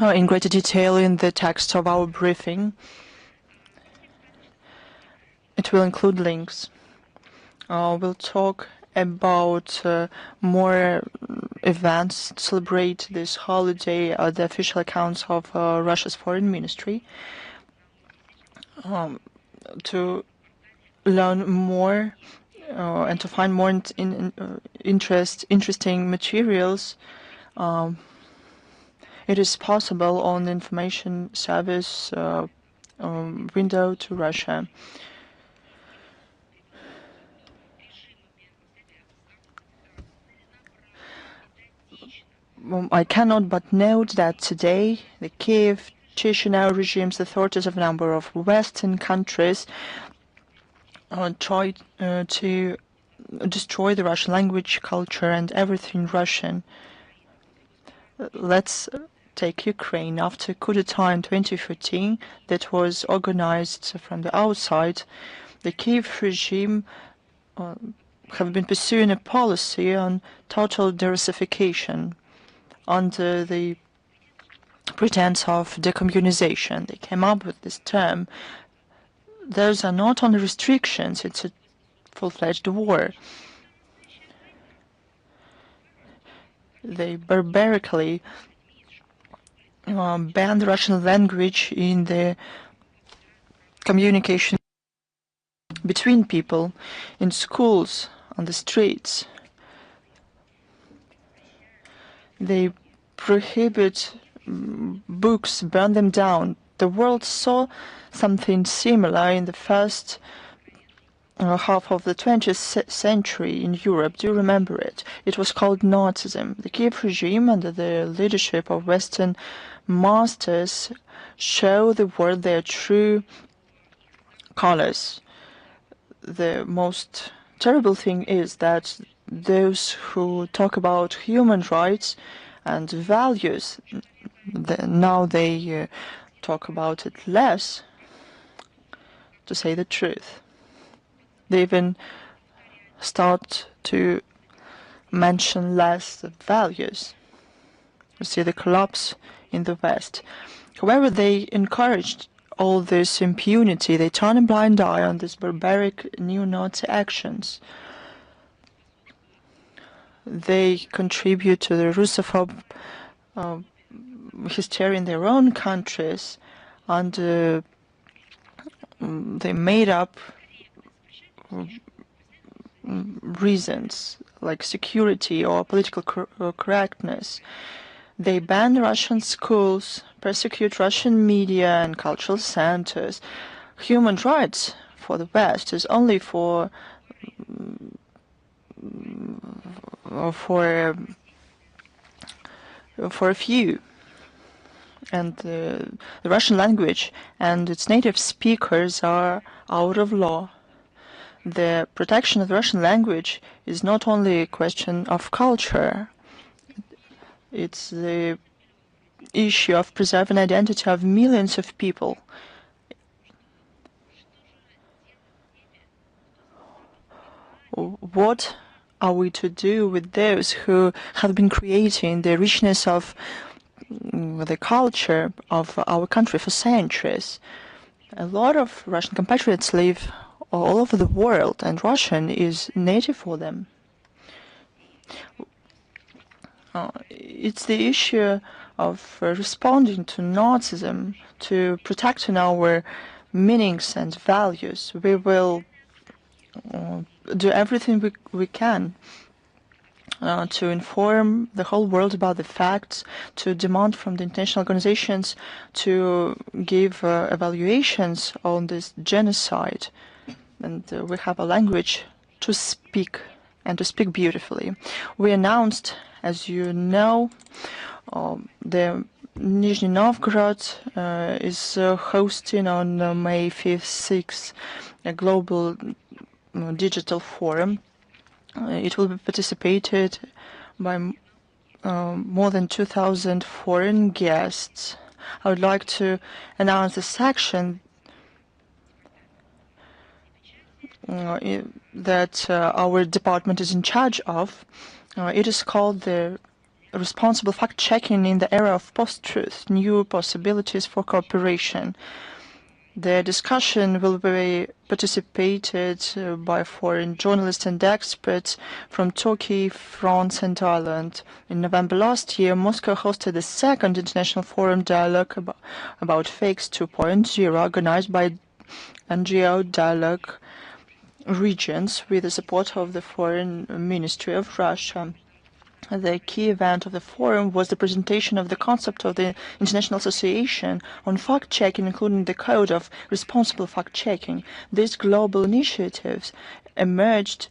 A: in greater detail in the text of our briefing. It will include links. We'll talk about more events to celebrate this holiday, the official accounts of Russia's foreign ministry. To learn more and to find more interesting materials, it is possible on the information service window to Russia. I cannot but note that today the Kyiv, Chisinau regimes, authorities of a number of Western countries tried to destroy the Russian language, culture, and everything Russian. Let's take Ukraine. After coup d'etat in 2014 that was organized from the outside, the Kyiv regime have been pursuing a policy on total derussification under the pretense of decommunization. They came up with this term. Those are not only restrictions, it's a full-fledged war. They barbarically banned the Russian language in the communication between people, in schools, on the streets. They prohibit books, burn them down. The world saw something similar in the first half of the 20th century in Europe. Do you remember it? It was called Nazism. The Kiev regime, under the leadership of Western masters, show the world their true colors. The most terrible thing is that those who talk about human rights and values, now they talk about it less, to say the truth. They even start to mention less the values. You see the collapse in the West. However, they encouraged all this impunity. They turn a blind eye on these barbaric neo-Nazi actions. They contribute to the Russophobe hysteria in their own countries, and they made up reasons like security or political correctness. They ban Russian schools, persecute Russian media and cultural centers. Human rights for the West is only for for a few, and the Russian language and its native speakers are out of law. The protection of the Russian language is not only a question of culture, it's the issue of preserving identity of millions of people. What are we to do with those who have been creating the richness of the culture of our country for centuries? A lot of Russian compatriots live all over the world, and Russian is native for them. It's the issue of responding to Nazism, to protecting our meanings and values. We will do everything we can to inform the whole world about the facts, to demand from the international organizations to give evaluations on this genocide. And we have a language to speak, and to speak beautifully. We announced, as you know, the Nizhny Novgorod is hosting on May 5th, 6th a global digital forum. It will be participated by more than 2,000 foreign guests. I would like to announce a section that our department is in charge of. It is called the Responsible Fact-Checking in the Era of Post-Truth, New Possibilities for Cooperation. The discussion will be participated by foreign journalists and experts from Turkey, France and Ireland. In November last year, Moscow hosted the second international forum dialogue about fakes 2.0, organized by NGO Dialogue Regions with the support of the Foreign Ministry of Russia. The key event of the forum was the presentation of the concept of the International Association on Fact-Checking, including the Code of Responsible Fact-Checking. These global initiatives emerged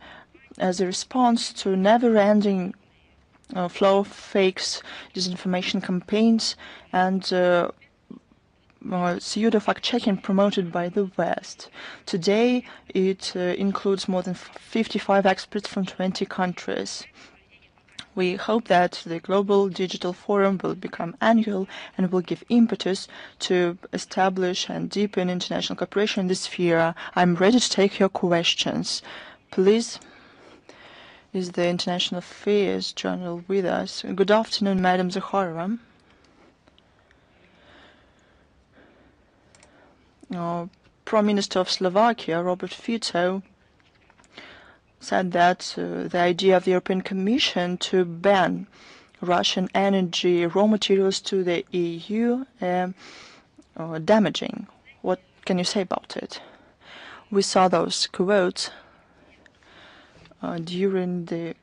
A: as a response to never-ending flow of fakes, disinformation campaigns, and pseudo-fact-checking promoted by the West. Today, it includes more than 55 experts from 20 countries. We hope that the Global Digital Forum will become annual and will give impetus to establish and deepen international cooperation in this sphere. I'm ready to take your questions. Please, is the International Affairs Journal with us? Good afternoon, Madam Zakharova. Prime Minister of Slovakia, Robert Fico, said that the idea of the European Commission to ban Russian energy raw materials to the EU damaging. What can you say about it? We saw those quotes during the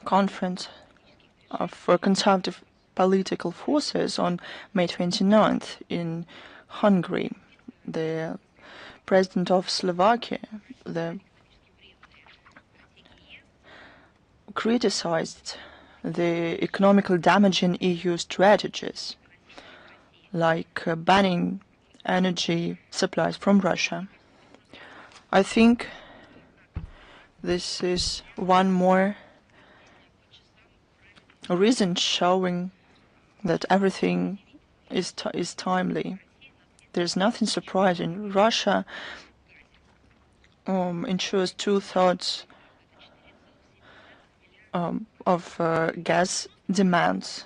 A: conference of conservative political forces on May 29th in Hungary. The president of Slovakia, criticized the economical damaging EU strategies, like banning energy supplies from Russia. I think this is one more reason showing that everything is timely. There's nothing surprising. Russia ensures 2/3 of gas demands,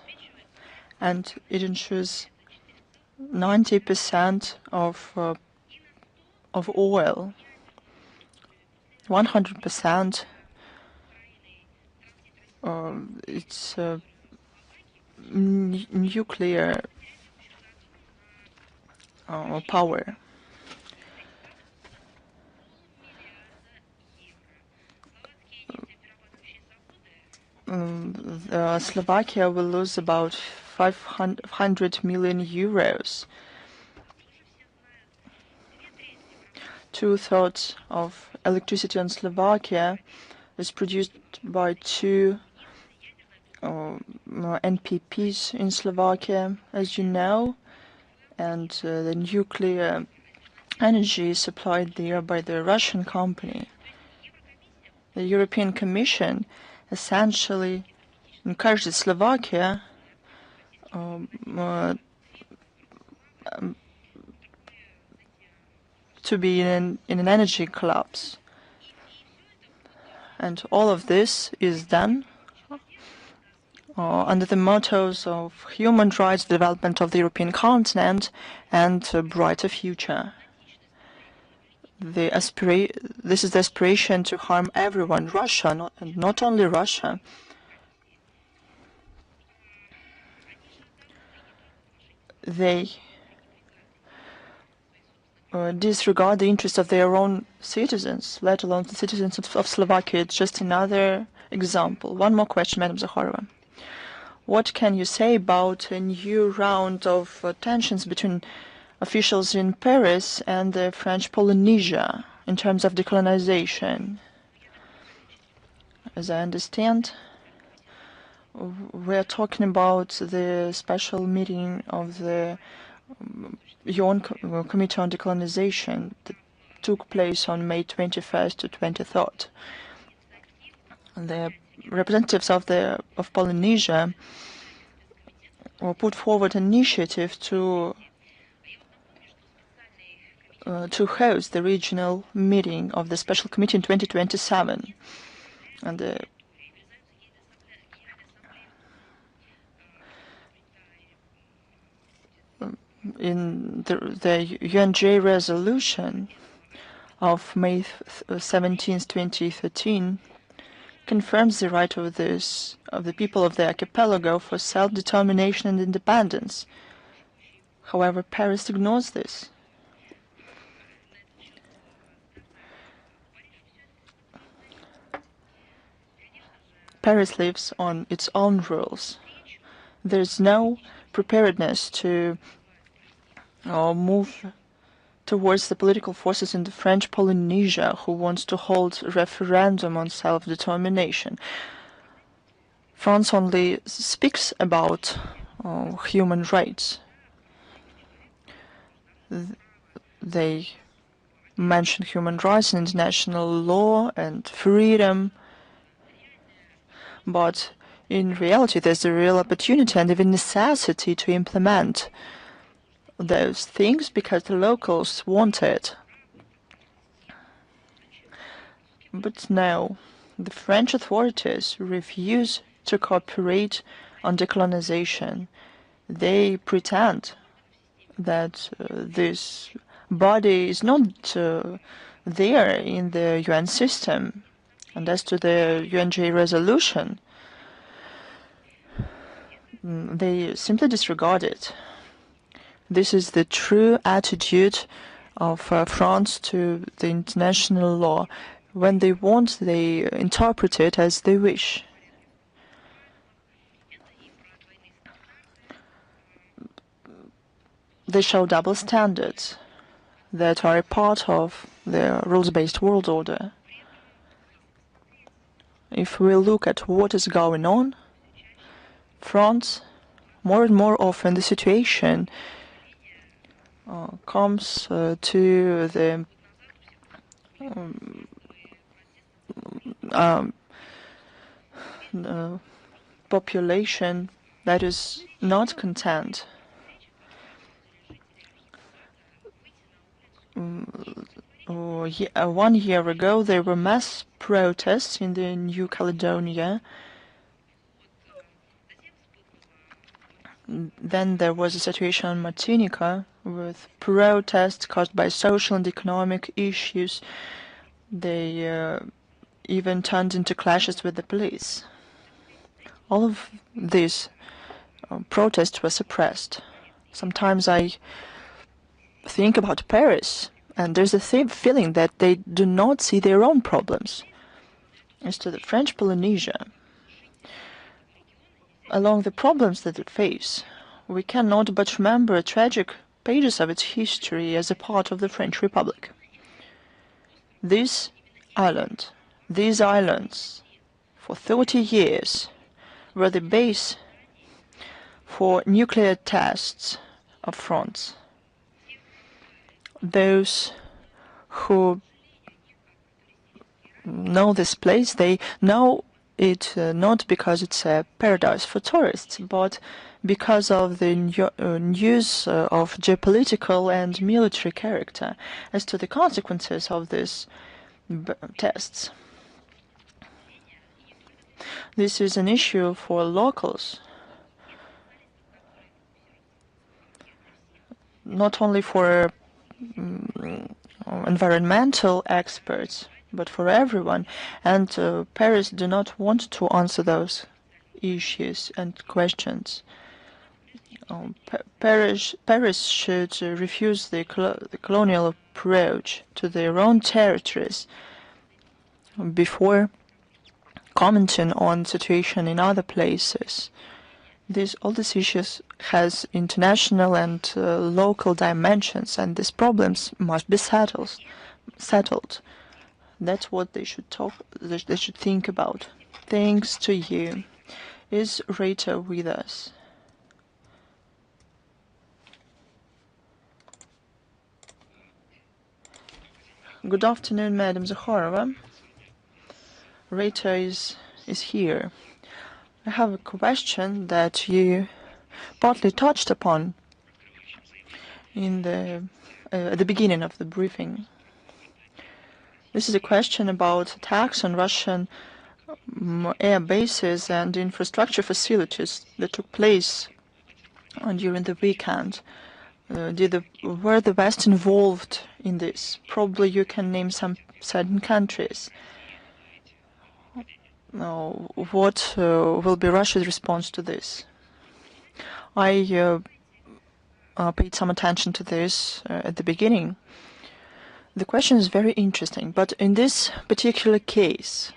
A: and it ensures 90% of oil, 100% its nuclear power. Slovakia will lose about 500 million euros. Two-thirds of electricity in Slovakia is produced by two NPPs in Slovakia, as you know, and the nuclear energy is supplied there by the Russian company. The European Commission essentially encourages Slovakia to be in an energy collapse. And all of this is done under the mottos of human rights, development of the European continent, and a brighter future. This is the aspiration to harm everyone, Russia, not only Russia. They disregard the interests of their own citizens, let alone the citizens of Slovakia. It's just another example. One more question, Madam Zakharova. What can you say about a new round of tensions between officials in Paris and the French Polynesia in terms of decolonization? As I understand, we're talking about the special meeting of the UN Committee on Decolonization that took place on May 21st to 23rd. The representatives of Polynesia put forward an initiative to host the regional meeting of the special committee in 2027, and in the UNJ resolution of May 17, 2013, confirms the right of the people of the archipelago for self-determination and independence. However, Paris ignores this. Paris lives on its own rules. There's no preparedness to move towards the political forces in the French Polynesia who wants to hold a referendum on self-determination. France only speaks about human rights. They mention human rights and international law and freedom, but in reality there's a real opportunity and even necessity to implement those things because the locals want it. But now the French authorities refuse to cooperate on decolonization. They pretend that this body is not there in the UN system. And as to the UNJ resolution, they simply disregard it. This is the true attitude of France to the international law. When they want, they interpret it as they wish. They show double standards that are a part of the rules-based world order. If we look at what is going on, France, more and more often the situation comes to the population that is not content. 1 year ago, there were mass protests in the New Caledonia. Then there was a situation on Martinica with protests caused by social and economic issues. They even turned into clashes with the police. All of these protests were suppressed. Sometimes I think about Paris, and there's a feeling that they do not see their own problems. As to the French Polynesia, along the problems that it faces, we cannot but remember tragic pages of its history as a part of the French Republic. These islands, for 30 years, were the base for nuclear tests of France. Those who know this place, they know it not because it's a paradise for tourists, but because of the news of geopolitical and military character as to the consequences of these tests. This is an issue for locals, not only for environmental experts, but for everyone. And Paris do not want to answer those issues and questions. Paris should refuse the colonial approach to their own territories before commenting on situation in other places. All these issues has international and local dimensions, and these problems must be settled. That's what they should they should think about. Thanks to you. Is Rita with us? Good afternoon, Madam Zakharova. Rita is here. I have a question that you partly touched upon in at the beginning of the briefing. This is a question about attacks on Russian air bases and infrastructure facilities that took place during the weekend. Were the West involved in this? Probably you can name some certain countries. What will be Russia's response to this? I paid some attention to this at the beginning. The question is very interesting, but in this particular case,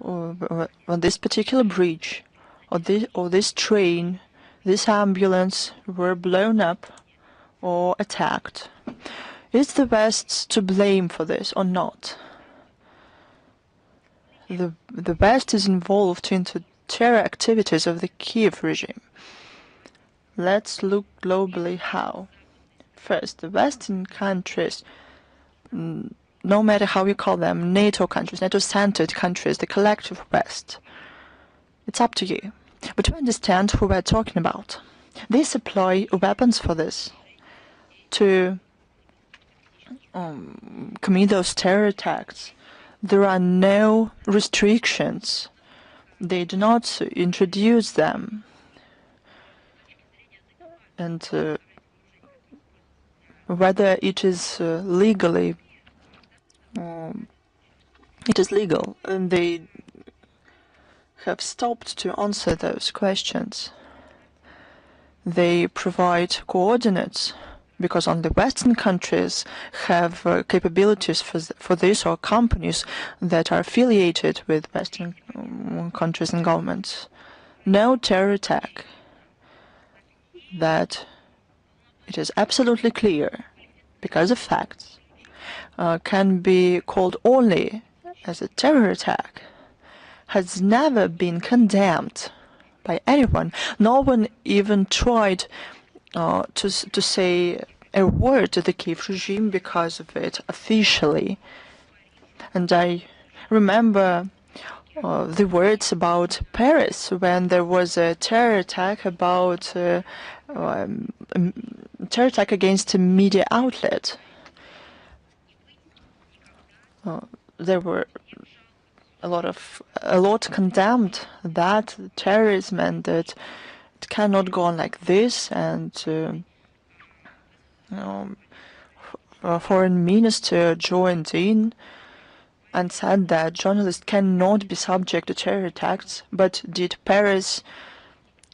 A: on this particular bridge, or this train, this ambulance were blown up or attacked. Is the West to blame for this or not? The West is involved into terror activities of the Kyiv regime. Let's look globally how. First, the Western countries, no matter how you call them, NATO countries, NATO-centered countries, the collective West, it's up to you. But to understand who we're talking about, they supply weapons for this, to commit those terror attacks. There are no restrictions. They do not introduce them. And whether it is legally, it is legal, and they have stopped to answer those questions. They provide coordinates because only Western countries have capabilities for this, or companies that are affiliated with Western countries and governments. No terror attack. That it is absolutely clear, because of facts, can be called only as a terror attack, has never been condemned by anyone. No one even tried to say a word to the Kyiv regime because of it officially. And I remember the words about Paris when there was a terror attack against a media outlet. There were a lot condemned that terrorism, and that it cannot go on like this. And a foreign minister joined in and said that journalists cannot be subject to terror attacks. But did Paris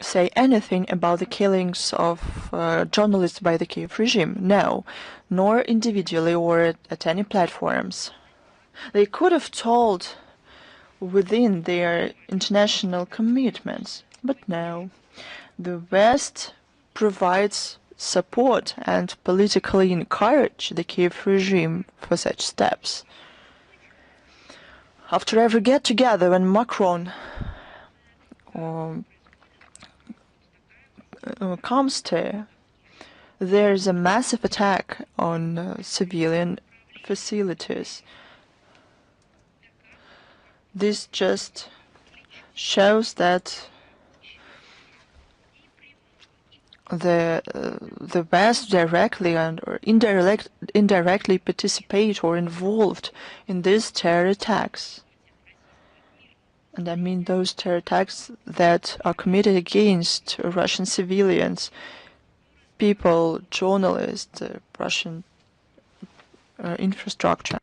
A: say anything about the killings of journalists by the Kyiv regime? No, nor individually or at any platforms. They could have told within their international commitments. But no, the West provides support and politically encourage the Kiev regime for such steps. After every get-together when Macron comes to, there is a massive attack on civilian facilities. This just shows that the West directly or indirectly participate or involved in these terror attacks. And I mean those terror attacks that are committed against Russian civilians, people, journalists, Russian infrastructure.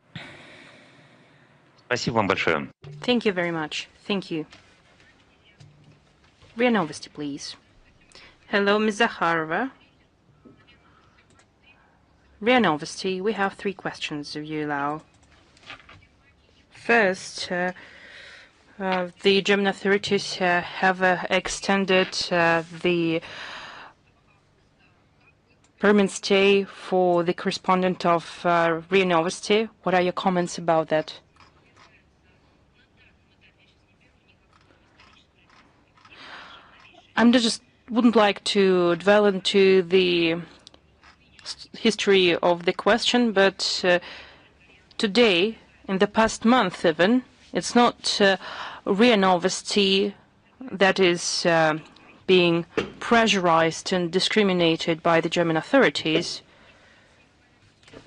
D: Спасибо вам большое.
B: Thank you very much. Thank you. RIA Novosti, please. Hello, Ms. Zakharova. RIA Novosti, we have 3 questions, if you allow. First, the German authorities have extended the permanent stay for the correspondent of RIA Novosti. What are your comments about that? I just wouldn't like to dwell into the history of the question, but today, in the past month even, it's not RIA Novosti that is being pressurized and discriminated by the German authorities.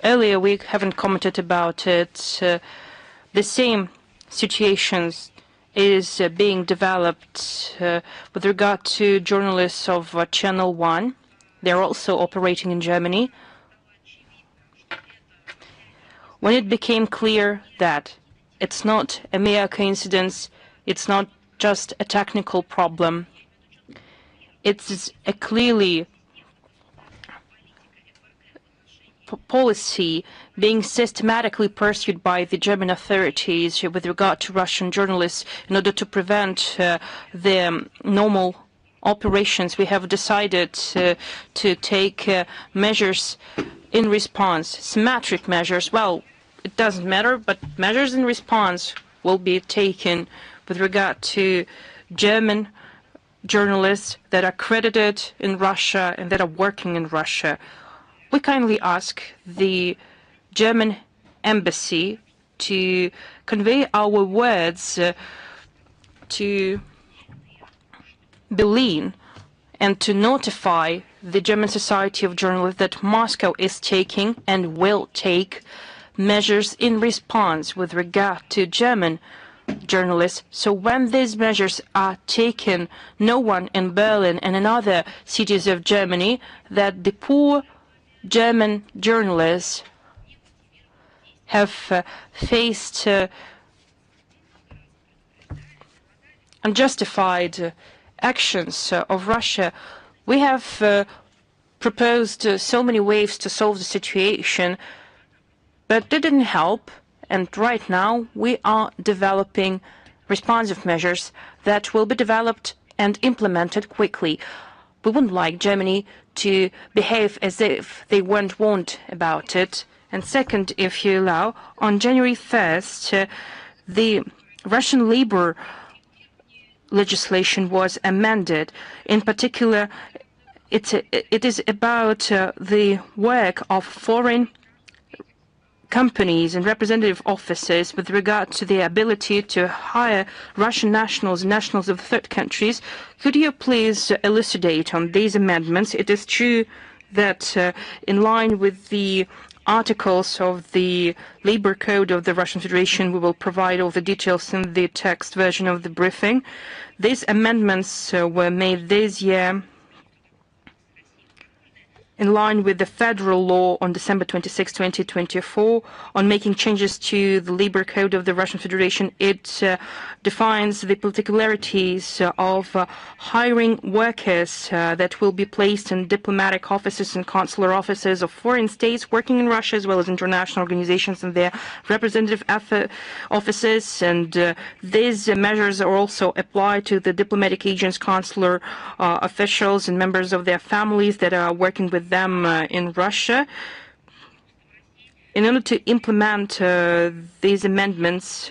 B: Earlier we haven't commented about it. The same situations is being developed with regard to journalists of Channel 1. They're also operating in Germany. When it became clear that it's not a mere coincidence, it's not just a technical problem, it's a clearly policy being systematically pursued by the German authorities with regard to Russian journalists in order to prevent the normal operations, we have decided to take measures in response, symmetric measures. Well, it doesn't matter, but measures in response will be taken with regard to German journalists that are credited in Russia and that are working in Russia. We kindly ask the German embassy to convey our words to Berlin and to notify the German Society of Journalists that Moscow is taking and will take measures in response with regard to German journalists. So when these measures are taken, no one in Berlin and in other cities of Germany, that the poor German journalists have faced unjustified actions of Russia. We have proposed so many ways to solve the situation, but they didn't help. And right now we are developing responsive measures that will be developed and implemented quickly. We wouldn't like Germany to behave as if they weren't warned about it. And second, if you allow, on January 1st, the Russian labor legislation was amended. In particular, it is about the work of foreign companies and representative offices with regard to the ability to hire Russian nationals and nationals of third countries. Could you please elucidate on these amendments? It is true that in line with the articles of the Labor Code of the Russian Federation, we will provide all the details in the text version of the briefing. These amendments were made this year in line with the federal law on December 26, 2024, on making changes to the labor code of the Russian Federation. It defines the particularities of hiring workers that will be placed in diplomatic offices and consular offices of foreign states working in Russia, as well as international organizations and their representative offices. And these measures are also applied to the diplomatic agents, consular officials, and members of their families that are working with them in Russia. In order to implement these amendments,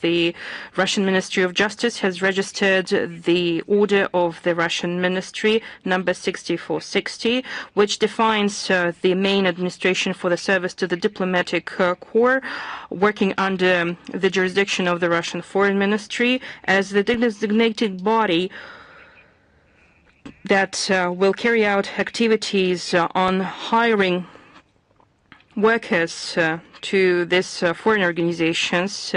B: the Russian Ministry of Justice has registered the order of the Russian Ministry number 6460, which defines the main administration for the service to the diplomatic corps working under the jurisdiction of the Russian Foreign Ministry as the designated body that will carry out activities on hiring workers to these foreign organizations.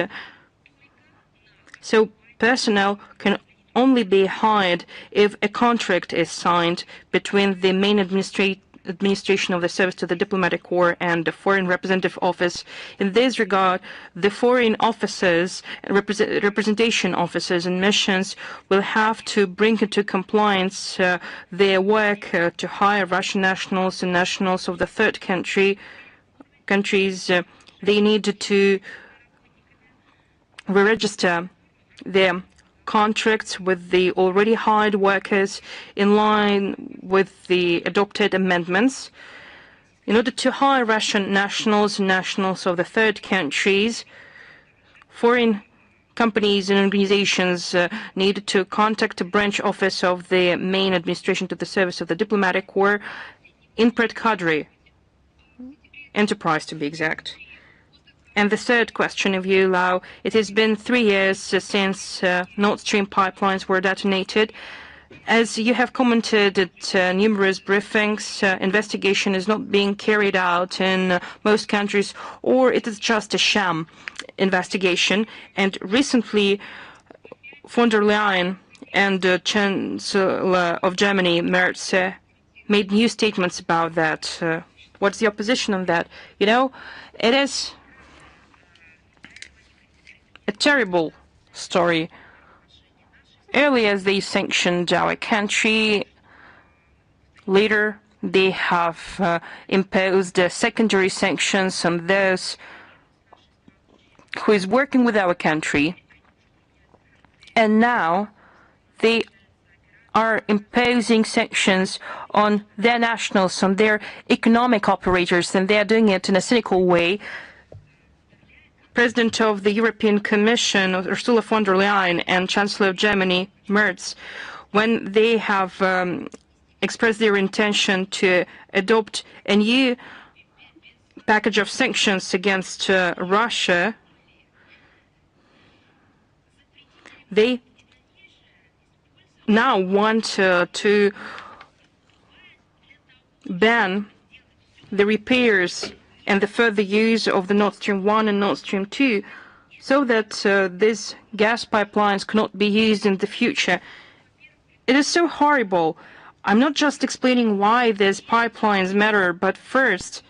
B: So personnel can only be hired if a contract is signed between the main administration of the service to the diplomatic corps and the foreign representative office. In this regard, the foreign officers, representation officers and missions will have to bring into compliance their work to hire Russian nationals and nationals of the third countries. They need to re-register their contracts with the already hired workers in line with the adopted amendments. In order to hire Russian nationals and nationals of the third countries, foreign companies and organizations need to contact a branch office of the main administration to the service of the diplomatic corps in Predkadri enterprise, to be exact. And the third question, if you allow, it has been 3 years since Nord Stream pipelines were detonated. As you have commented at numerous briefings, investigation is not being carried out in most countries, or it is just a sham investigation. And recently, von der Leyen and the Chancellor of Germany, Merz, made new statements about that. What's the opposition on that? You know, it is a terrible story. Earlier they sanctioned our country, later they have imposed secondary sanctions on those who is working with our country, and now they are imposing sanctions on their nationals, on their economic operators, and they are doing it in a cynical way. President of the European Commission, Ursula von der Leyen, and Chancellor of Germany, Merz, when they have expressed their intention to adopt a new package of sanctions against Russia, they now want to ban the repairs and the further use of the Nord Stream 1 and Nord Stream 2, so that these gas pipelines cannot be used in the future. It is so horrible. I'm not just explaining why these pipelines matter, but first,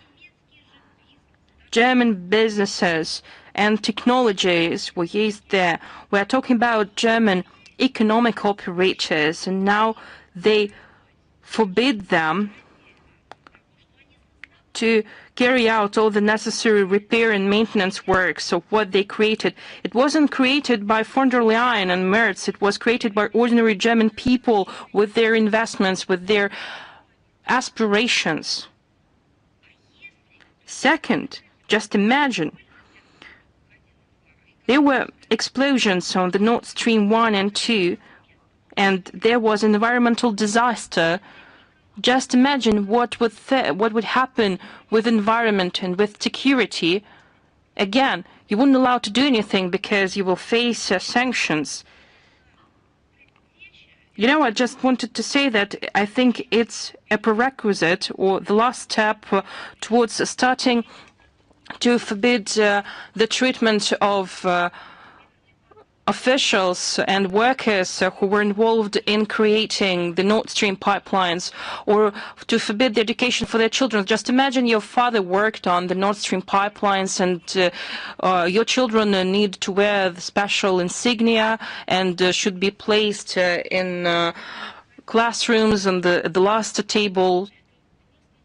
B: German businesses and technologies were used there. We are talking about German economic operators, and now they forbid them to carry out all the necessary repair and maintenance works of what they created. It wasn't created by von der Leyen and Merz. It was created by ordinary German people with their investments, with their aspirations. Second, just imagine, there were explosions on the Nord Stream 1 and 2, and there was an environmental disaster. Just imagine what would happen with environment and with security. Again, you wouldn't allow to do anything because you will face sanctions. You know, I just wanted to say that I think it's a prerequisite or the last step towards starting to forbid the treatment of officials and workers who were involved in creating the Nord Stream pipelines, or to forbid the education for their children. Just imagine your father worked on the Nord Stream pipelines, and your children need to wear the special insignia and should be placed in classrooms and at the last table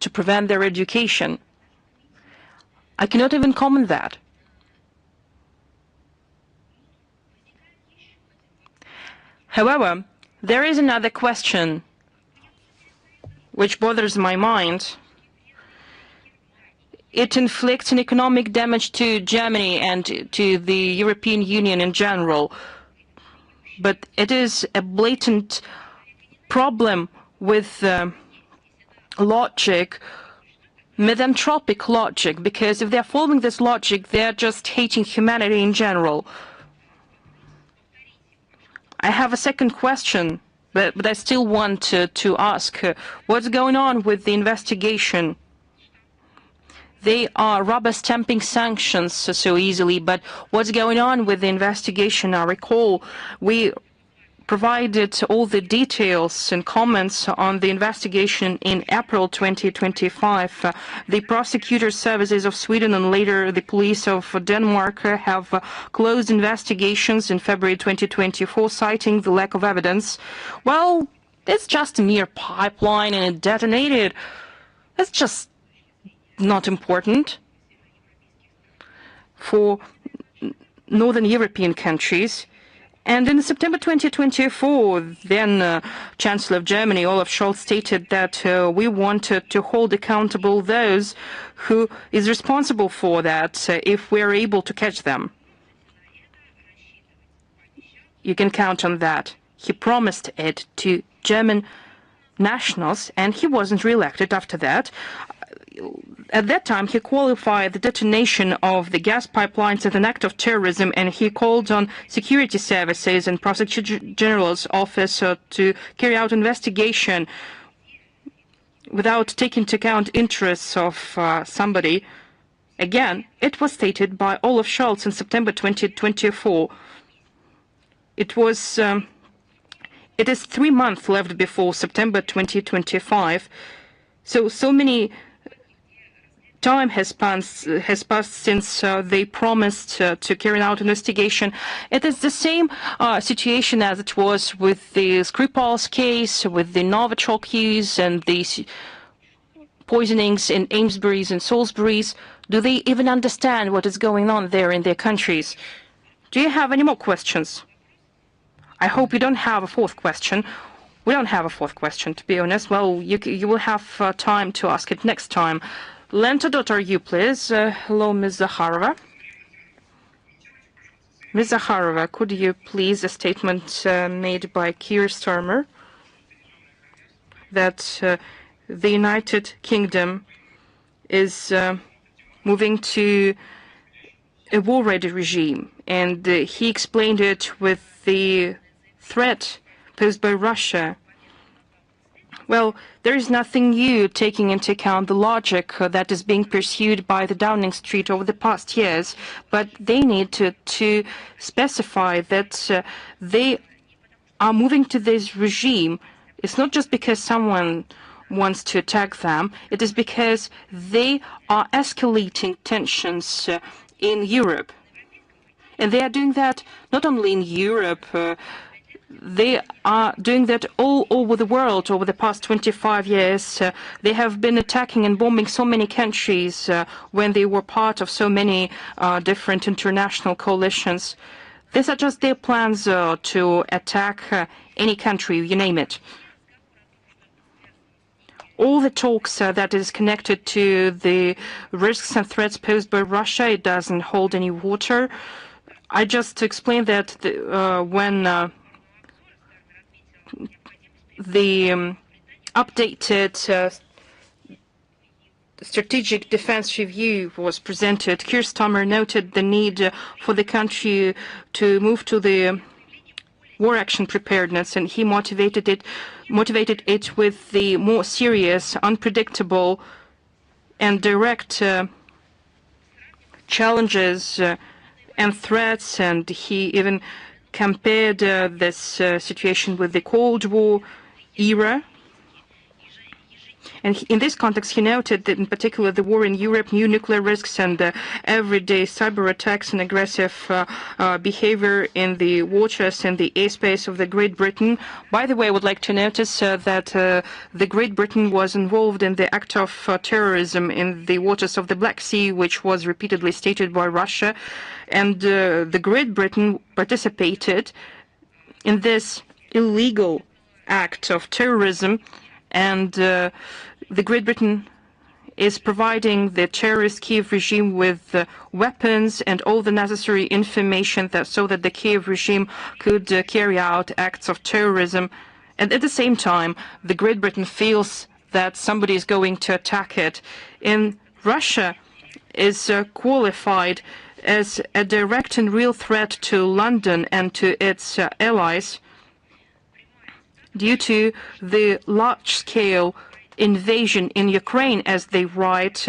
B: to prevent their education. I cannot even comment that. However, there is another question which bothers my mind. It inflicts an economic damage to Germany and to the European Union in general. But it is a blatant problem with logic, misanthropic logic, because if they're following this logic, they're just hating humanity in general. I have a second question, but I still want to ask, what's going on with the investigation? They are rubber stamping sanctions so easily, but what's going on with the investigation? I recall we provided all the details and comments on the investigation in April 2025. The prosecutor services of Sweden and later the police of Denmark have closed investigations in February 2024, citing the lack of evidence. Well, it's just a mere pipeline and it detonated. It's just not important for Northern European countries. And in September 2024, then Chancellor of Germany, Olaf Scholz, stated that we wanted to hold accountable those who is responsible for that if we are able to catch them. You can count on that. He promised it to German nationals, and he wasn't re-elected after that. At that time, he qualified the detonation of the gas pipelines as an act of terrorism, and he called on security services and Prosecutor General's office to carry out investigation without taking into account interests of somebody. Again, it was stated by Olaf Scholz in September 2024. It is 3 months left before September 2025. So many time has passed since they promised to carry out investigation. It is the same situation as it was with the Skripal's case, with the Novichok use and the poisonings in Amesbury's and Salisbury's. Do they even understand what is going on there in their countries? Do you have any more questions? I hope you don't have a fourth question. We don't have a fourth question, to be honest. Well, you will have time to ask it next time. Lenta.ru, please. Hello, Ms. Zakharova. Ms. Zakharova, could you please a statement made by Keir Starmer that the United Kingdom is moving to a war-ready regime, and he explained it with the threat posed by Russia. Well, there is nothing new taking into account the logic that is being pursued by the Downing Street over the past years, but they need to specify that they are moving to this regime. It's not just because someone wants to attack them, it is because they are escalating tensions in Europe. And they are doing that not only in Europe, they are doing that all over the world over the past 25 years. They have been attacking and bombing so many countries when they were part of so many different international coalitions. These are just their plans to attack any country, you name it. All the talks that is connected to the risks and threats posed by Russia, it doesn't hold any water. I just explained that when the updated strategic defense review was presented, Keir Starmer noted the need for the country to move to the war action preparedness, and he motivated it with the more serious, unpredictable, and direct challenges and threats, and he even compared this situation with the Cold War era. And in this context, he noted that in particular the war in Europe, new nuclear risks and everyday cyber attacks and aggressive behavior in the waters and the airspace of the Great Britain. By the way, I would like to notice that the Great Britain was involved in the act of terrorism in the waters of the Black Sea, which was repeatedly stated by Russia. And the Great Britain participated in this illegal act of terrorism, and the Great Britain is providing the terrorist Kyiv regime with weapons and all the necessary information so that the Kyiv regime could carry out acts of terrorism. And at the same time, the Great Britain feels that somebody is going to attack it. And Russia is qualified as a direct and real threat to London and to its allies due to the large-scale invasion in Ukraine, as they write,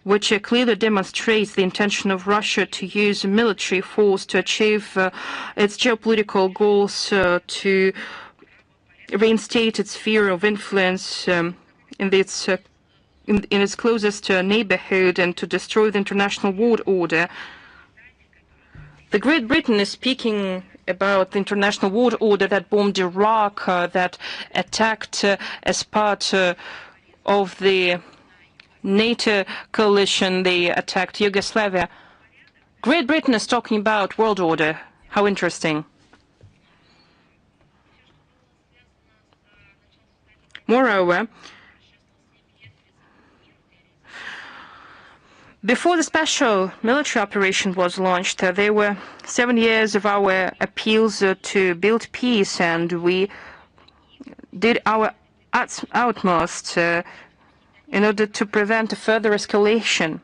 B: which clearly demonstrates the intention of Russia to use military force to achieve its geopolitical goals, to reinstate its sphere of influence in its closest neighborhood and to destroy the international world order. The Great Britain is speaking about the international world order that bombed Iraq, that attacked as part of the NATO coalition, they attacked Yugoslavia. Great Britain is talking about world order. How interesting. Moreover, before the special military operation was launched, there were 7 years of our appeals to build peace, and we did our utmost in order to prevent a further escalation.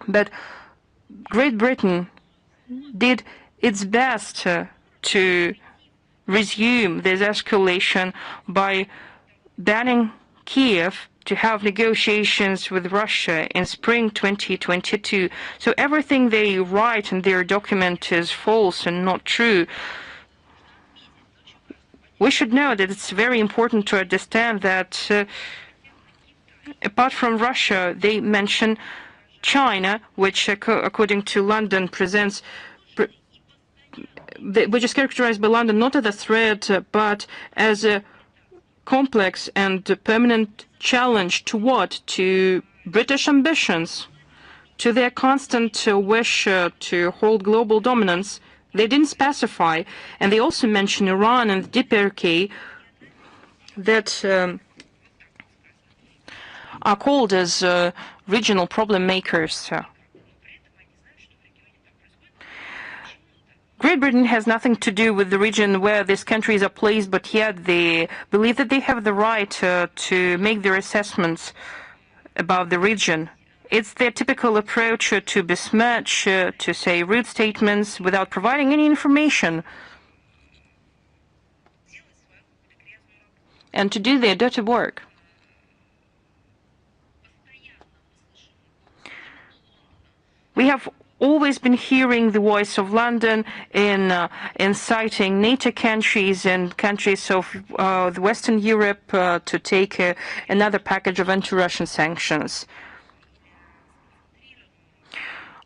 B: But Great Britain did its best to resume this escalation by banning Kyiv to have negotiations with Russia in spring 2022. So everything they write in their document is false and not true. We should know that it's very important to understand that apart from Russia, they mention China, which according to London presents, which is characterized by London not as a threat, but as a complex and permanent challenge to what? To British ambitions, to their constant wish to hold global dominance. They didn't specify, and they also mention Iran and the DPRK that are called as regional problem makers. Great Britain has nothing to do with the region where these countries are placed, but yet they believe that they have the right to make their assessments about the region. It's their typical approach to besmirch, to say rude statements without providing any information, and to do their dirty work. We have always been hearing the voice of London in inciting NATO countries and countries of the Western Europe to take another package of anti-Russian sanctions.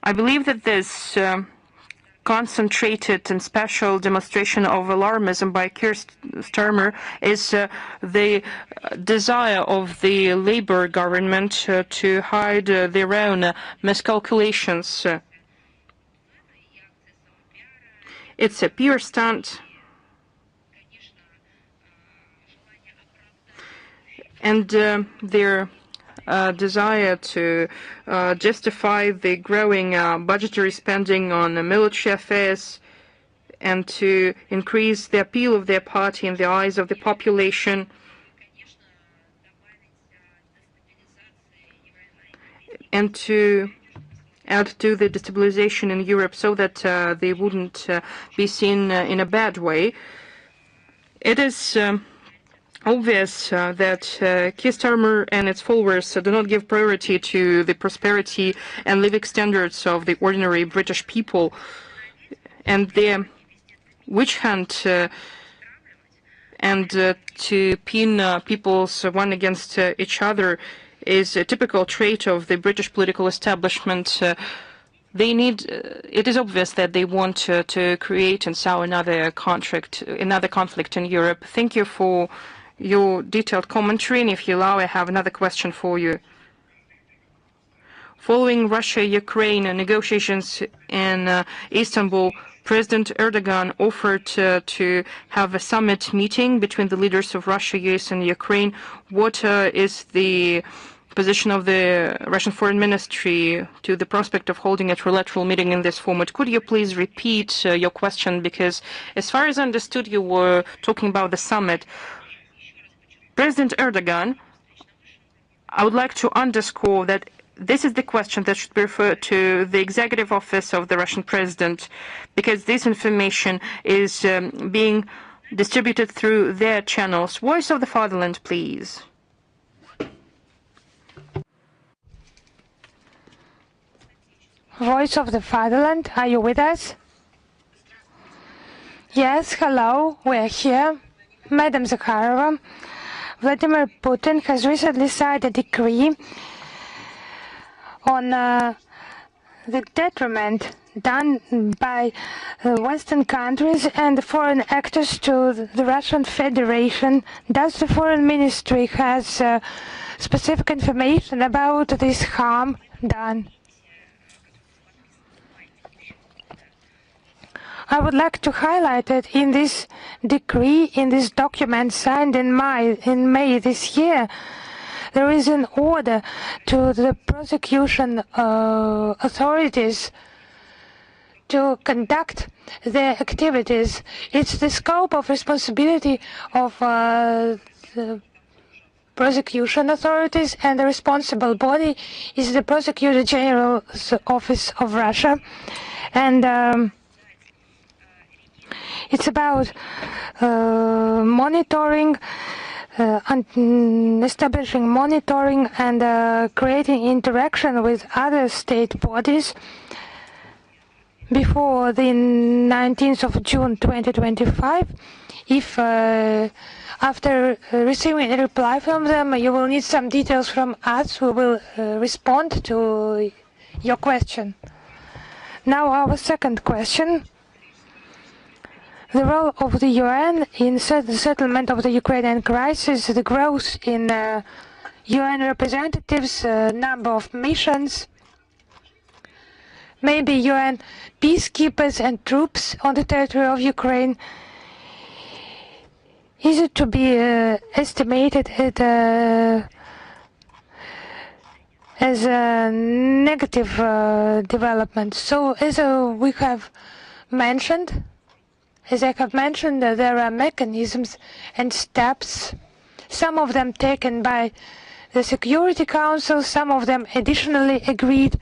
B: I believe that this concentrated and special demonstration of alarmism by Keir Starmer is the desire of the Labour government to hide their own miscalculations. It's a pure stunt, and their desire to justify the growing budgetary spending on military affairs and to increase the appeal of their party in the eyes of the population, and to add to the destabilization in Europe so that they wouldn't be seen in a bad way. It is obvious that Keir Starmer and its followers do not give priority to the prosperity and living standards of the ordinary British people, and their witch hunt and to pin peoples one against each other is a typical trait of the British political establishment. It is obvious that they want to create and sow another conflict in Europe. Thank you for your detailed commentary, and if you allow, I have another question for you. Following Russia-Ukraine negotiations in Istanbul, President Erdogan offered to have a summit meeting between the leaders of Russia, US, and Ukraine. What is the position of the Russian Foreign Ministry to the prospect of holding a trilateral meeting in this format? Could you please repeat your question? Because as far as I understood, you were talking about the summit. President Erdogan, I would like to underscore that this is the question that should be referred to the executive office of the Russian president, because this information is being distributed through their channels. Voice of the Fatherland, please.
C: Voice of the Fatherland, are you with us? Yes, hello, we're here. Madam Zakharova, Vladimir Putin has recently signed a decree on the detriment done by Western countries and foreign actors to the Russian Federation. Does the Foreign Ministry has specific information about this harm done? I would like to highlight that in this decree, in this document signed in May this year, there is an order to the prosecution authorities to conduct their activities. It's the scope of responsibility of the prosecution authorities, and the responsible body is the Prosecutor General's Office of Russia. And it's about monitoring, establishing monitoring and creating interaction with other state bodies before the 19th of June 2025. If after receiving a reply from them, you will need some details from us, we will respond to your question. Now our second question. The role of the UN in the settlement of the Ukrainian crisis, the growth in UN representatives, number of missions, maybe UN peacekeepers and troops on the territory of Ukraine. Is it to be estimated at as a negative development? So as we have mentioned, as I have mentioned, there are mechanisms and steps, some of them taken by the Security Council, some of them additionally agreed.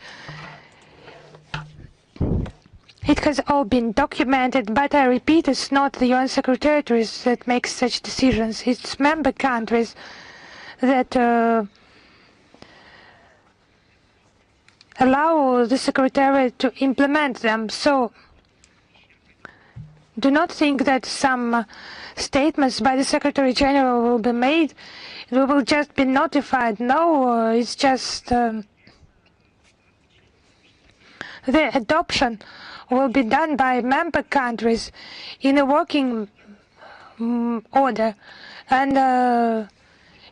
C: It has all been documented, but I repeat, it's not the UN secretaries that make such decisions. It's member countries that allow the Secretariat to implement them. So do not think that some statements by the Secretary General will be made. We will just be notified. No, it's just the adoption will be done by member countries in a working order. And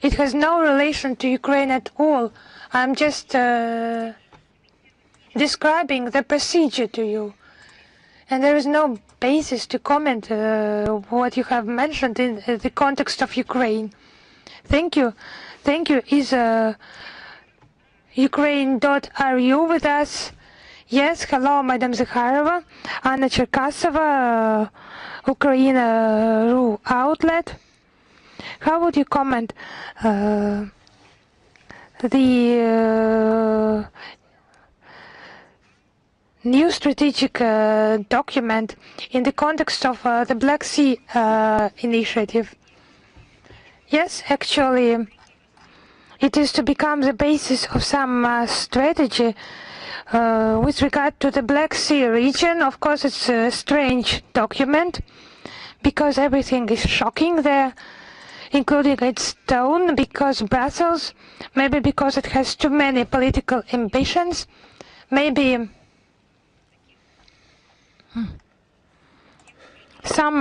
C: it has no relation to Ukraine at all. I'm just describing the procedure to you. And there is no basis to comment what you have mentioned in the context of Ukraine. Thank you. Thank you. Is Ukraine.ru with us? Yes. Hello, Madam Zakharova. Anna Cherkasova, Ukraine.ru outlet. How would you comment the new strategic document in the context of the Black Sea initiative? Yes, actually, it is to become the basis of some strategy with regard to the Black Sea region, of course, it's a strange document because everything is shocking there, including its tone, because Brussels, maybe because it has too many political ambitions, maybe some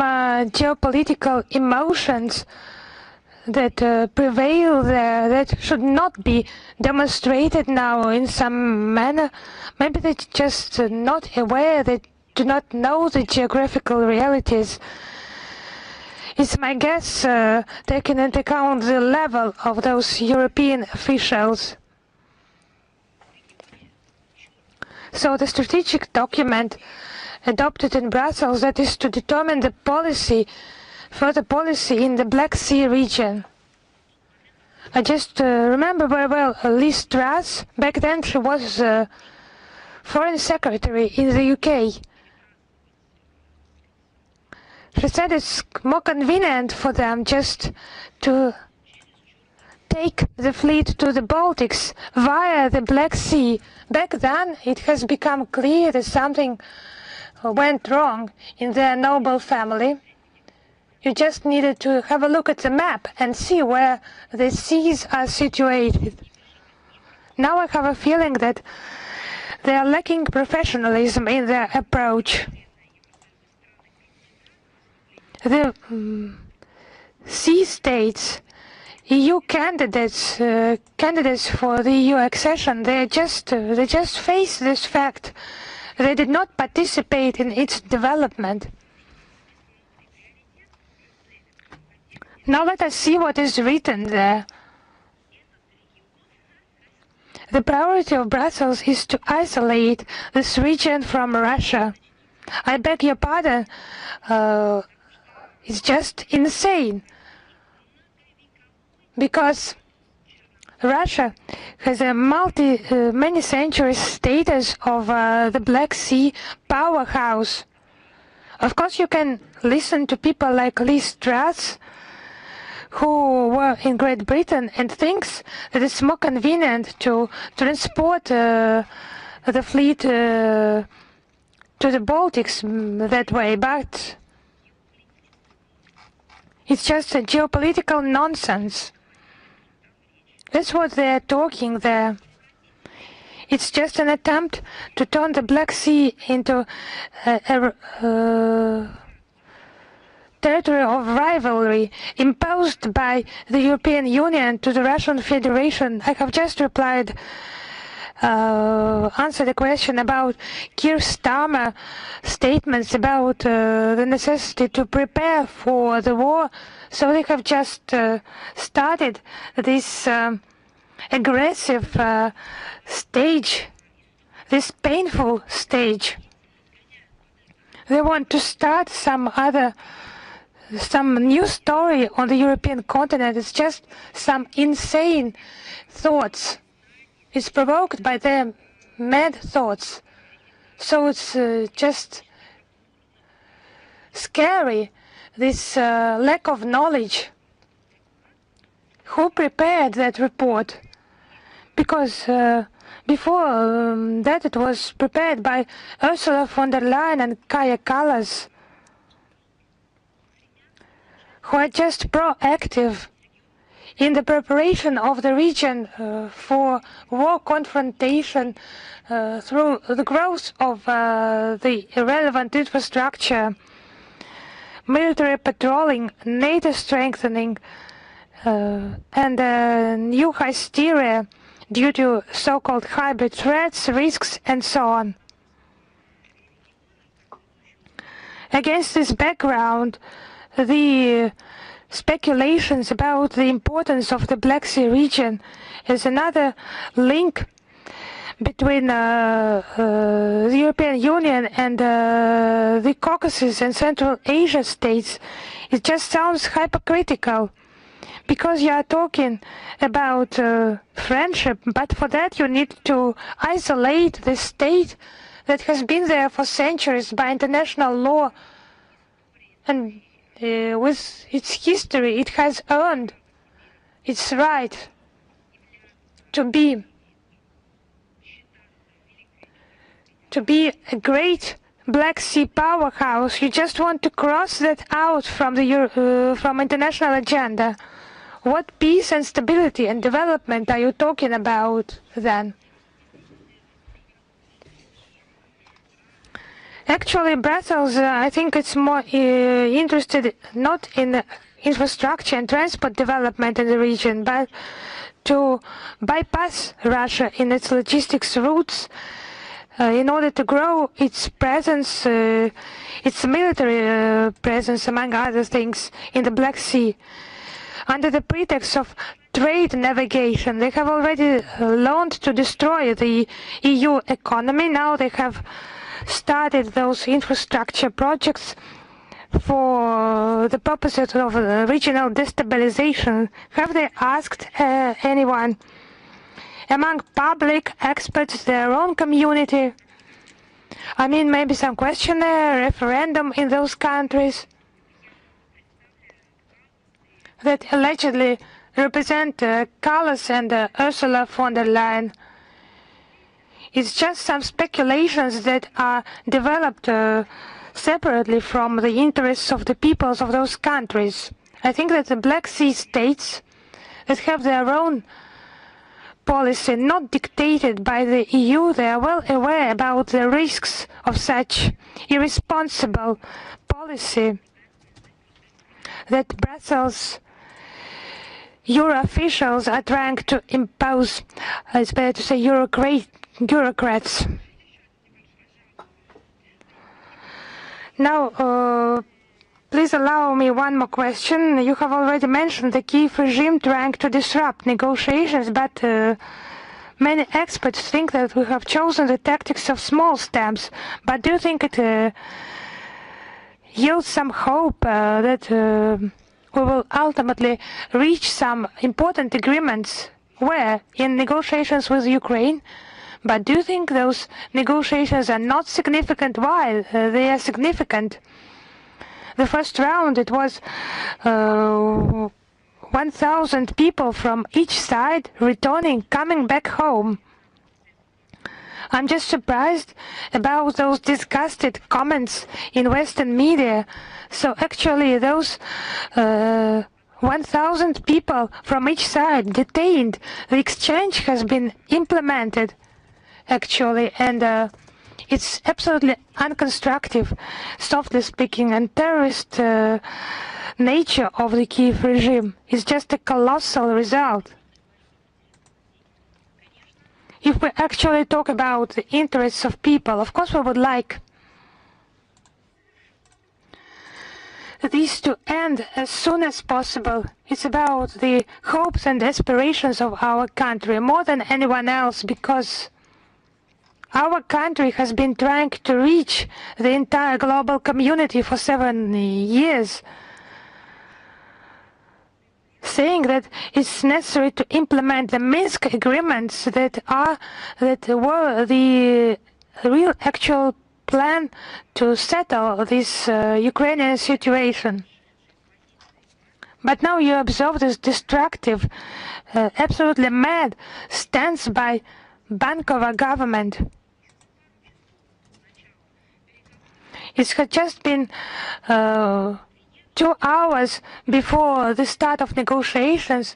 C: geopolitical emotions that prevail there that should not be demonstrated now in some manner. Maybe they're just not aware, they do not know the geographical realities. It's my guess, taking into account the level of those European officials. So the strategic document adopted in Brussels, that is to determine the policy, further policy in the Black Sea region. I just remember very well Liz Truss. Back then she was Foreign Secretary in the UK. She said it's more convenient for them just to take the fleet to the Baltics via the Black Sea. Back then it has become clear that something went wrong in their noble family. You just needed to have a look at the map and see where the seas are situated. Now I have a feeling that they are lacking professionalism in their approach. The sea states, EU candidates for the EU accession, they just face this fact. They did not participate in its development. Now let us see what is written there. The priority of Brussels is to isolate this region from Russia. I beg your pardon, it's just insane. Because Russia has a many century status of the Black Sea powerhouse. Of course, you can listen to people like Liz Truss, who were in Great Britain, and thinks that it's more convenient to transport the fleet to the Baltics that way, but it's just a geopolitical nonsense. That's what they're talking there. It's just an attempt to turn the Black Sea into a territory of rivalry imposed by the European Union to the Russian Federation. I have just replied, answered a question about Keir Starmer statements about the necessity to prepare for the war. So they have just started this aggressive stage, this painful stage. They want to start some new story on the European continent. It's just some insane thoughts. It's provoked by their mad thoughts. So it's just scary, this lack of knowledge. Who prepared that report? Because before that it was prepared by Ursula von der Leyen and Kaja Kallas, who are just proactive in the preparation of the region for war confrontation through the growth of the irrelevant infrastructure, military patrolling, NATO strengthening, and new hysteria due to so-called hybrid threats, risks, and so on. Against this background, the speculations about the importance of the Black Sea region is another link between the European Union and the Caucasus and Central Asia states. It just sounds hypocritical, because you are talking about friendship, but for that you need to isolate the state that has been there for centuries by international law, and with its history it has earned its right to be to be a great Black Sea powerhouse. You just want to cross that out from the from international agenda. What peace and stability and development are you talking about then? Actually, Brussels, I think it's more interested not in infrastructure and transport development in the region, but to bypass Russia in its logistics routes in order to grow its presence, its military presence, among other things, in the Black Sea. Under the pretext of trade navigation, they have already learned to destroy the EU economy. Now they have started those infrastructure projects for the purposes of regional destabilization. Have they asked anyone among public experts, their own community? I mean, maybe some questionnaire, referendum in those countries that allegedly represent Kallas and Ursula von der Leyen. It's just some speculations that are developed separately from the interests of the peoples of those countries. I think that the Black Sea states that have their own policy, not dictated by the EU, they are well aware about the risks of such irresponsible policy that Brussels Euro officials are trying to impose. It's better to say bureaucrats. Now, please allow me one more question. You have already mentioned the Kyiv regime trying to disrupt negotiations, but many experts think that we have chosen the tactics of small steps. But do you think it yields some hope that we will ultimately reach some important agreements where in negotiations with Ukraine? But do you think those negotiations are not significant? Why? They are significant. The first round, it was 1,000 people from each side returning, coming back home. I'm just surprised about those disgusted comments in Western media. So actually those 1,000 people from each side detained. The exchange has been implemented, actually, and it's absolutely unconstructive, softly speaking, and terrorist nature of the Kyiv regime is just a colossal result. If we actually talk about the interests of people, of course we would like these to end as soon as possible. It's about the hopes and aspirations of our country more than anyone else, because our country has been trying to reach the entire global community for 7 years, saying that it's necessary to implement the Minsk agreements that were the real actual plan to settle this Ukrainian situation. But now you observe this destructive, absolutely mad stance by Bankova government. It had just been 2 hours before the start of negotiations.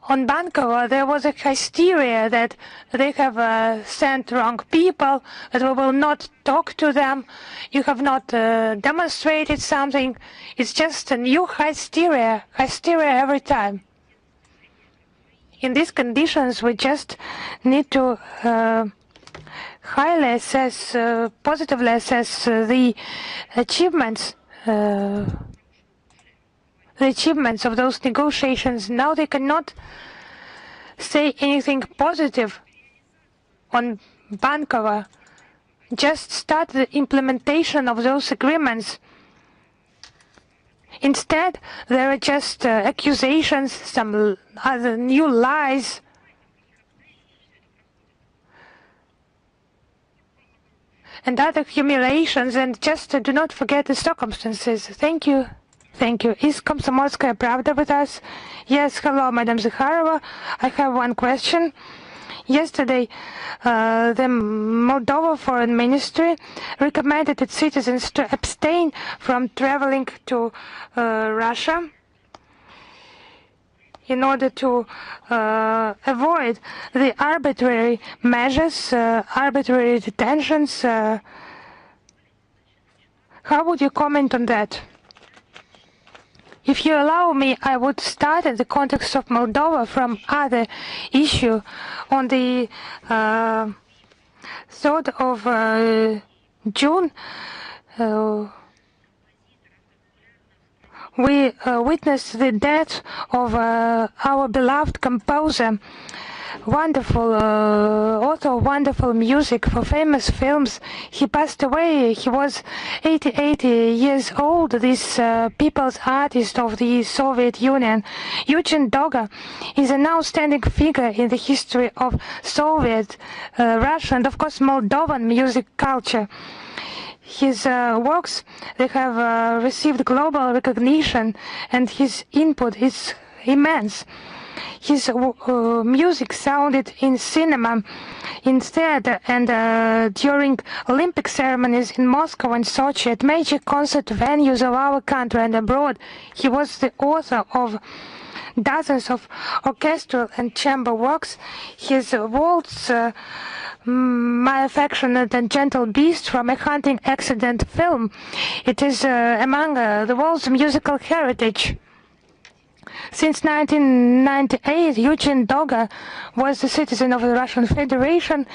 C: On Bankova, there was a hysteria that they have sent wrong people, that we will not talk to them, you have not demonstrated something. It's just a new hysteria every time. In these conditions, we just need to highly assess, positively assess the achievements of those negotiations. Now they cannot say anything positive on Bankova. Just start the implementation of those agreements. Instead, there are just accusations, some other new lies. And other humiliations, and just do not forget the circumstances. Thank you. Thank you. Is Komsomolskaya Pravda with us? Yes, hello, Madam Zakharova. I have one question. Yesterday, the Moldova Foreign Ministry recommended its citizens to abstain from traveling to Russia in order to avoid the arbitrary measures, arbitrary detentions. How would you comment on that? If you allow me, I would start in the context of Moldova from other issue. On the 3rd of June, we witnessed the death of our beloved composer, wonderful author of wonderful music for famous films. He passed away. He was 88 years old, this people's artist of the Soviet Union. Eugen Doga is an outstanding figure in the history of Soviet, Russia, and of course Moldovan music culture. His works, they have received global recognition, and his input is immense. His music sounded in cinema, in theater, and during Olympic ceremonies in Moscow and Sochi, at major concert venues of our country and abroad. He was the author of dozens of orchestral and chamber works. His waltz, My Affectionate and Gentle Beast, from a hunting accident film, it is among the world's musical heritage. Since 1998, Eugen Doga was a citizen of the Russian Federation.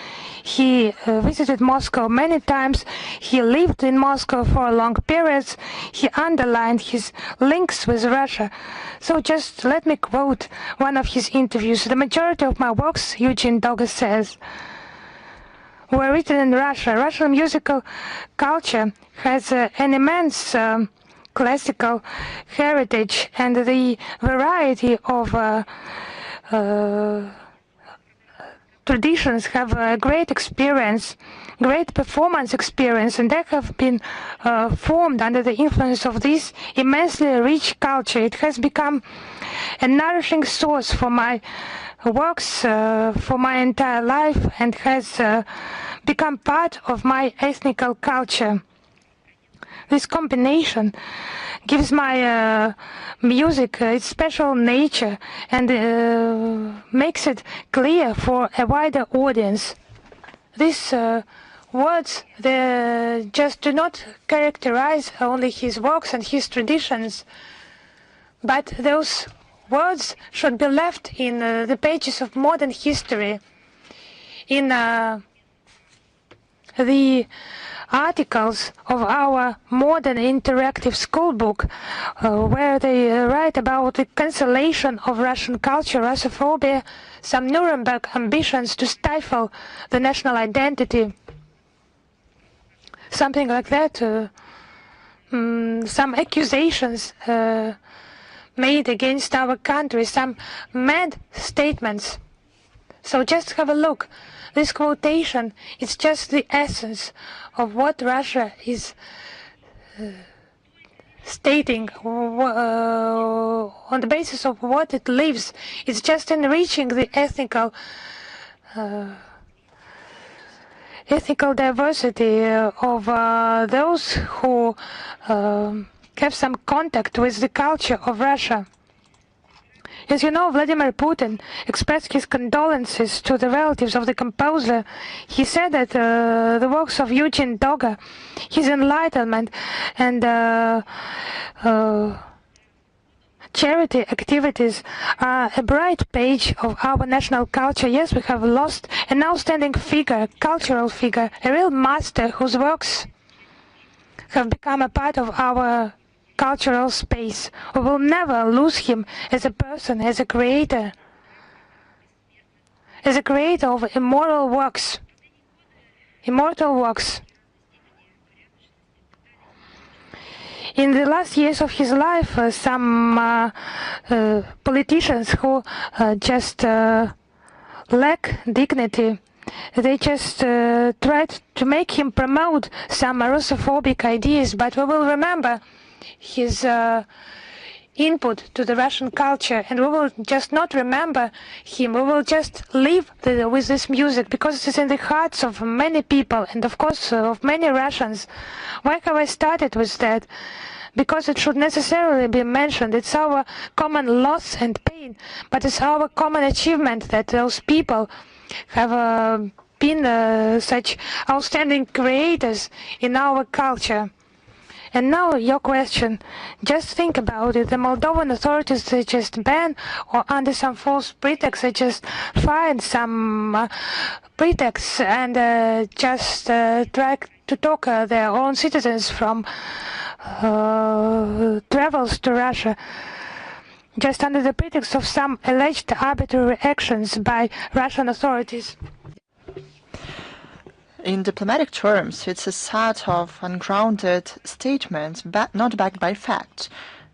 C: He visited Moscow many times. He lived in Moscow for long periods. He underlined his links with Russia. So just let me quote one of his interviews. The majority of my works, Eugen Doga says, were written in Russia. Russian musical culture has an immense classical heritage, and the variety of traditions have a great experience, great performance experience, and they have been formed under the influence of this immensely rich culture. It has become a nourishing source for my works for my entire life, and has become part of my ethnical culture. This combination gives my music its special nature and makes it clear for a wider audience. These words, they just do not characterize only his works and his traditions, but those words should be left in the pages of modern history, in the articles of our modern interactive schoolbook, where they write about the cancellation of Russian culture, Russophobia, some Nuremberg ambitions to stifle the national identity, something like that, some accusations made against our country, some mad statements. So just have a look. This quotation is just the essence of what Russia is stating, on the basis of what it lives. It's just enriching the ethnical diversity of those who have some contact with the culture of Russia. As you know, Vladimir Putin expressed his condolences to the relatives of the composer. He said that the works of Eugen Doga, his enlightenment and charity activities are a bright page of our national culture. Yes, we have lost an outstanding figure, cultural figure, a real master whose works have become a part of our cultural space. We will never lose him as a person, as a creator of immortal works, immortal works. In the last years of his life, some politicians who just lack dignity, they just tried to make him promote some Russophobic ideas, but we will remember his input to the Russian culture, and we will just not remember him. We will just live with this music because it is in the hearts of many people and of course of many Russians. Why have I started with that? Because it should necessarily be mentioned. It's our common loss and pain, but it's our common achievement that those people have been such outstanding creators in our culture. And now your question. Just think about it. The Moldovan authorities, they just ban or under some false pretext, they just find some pretexts and just try to talk their own citizens from travels to Russia, just under the pretext of some alleged arbitrary actions by Russian authorities.
A: In diplomatic terms, it's a set of ungrounded statements not backed by facts.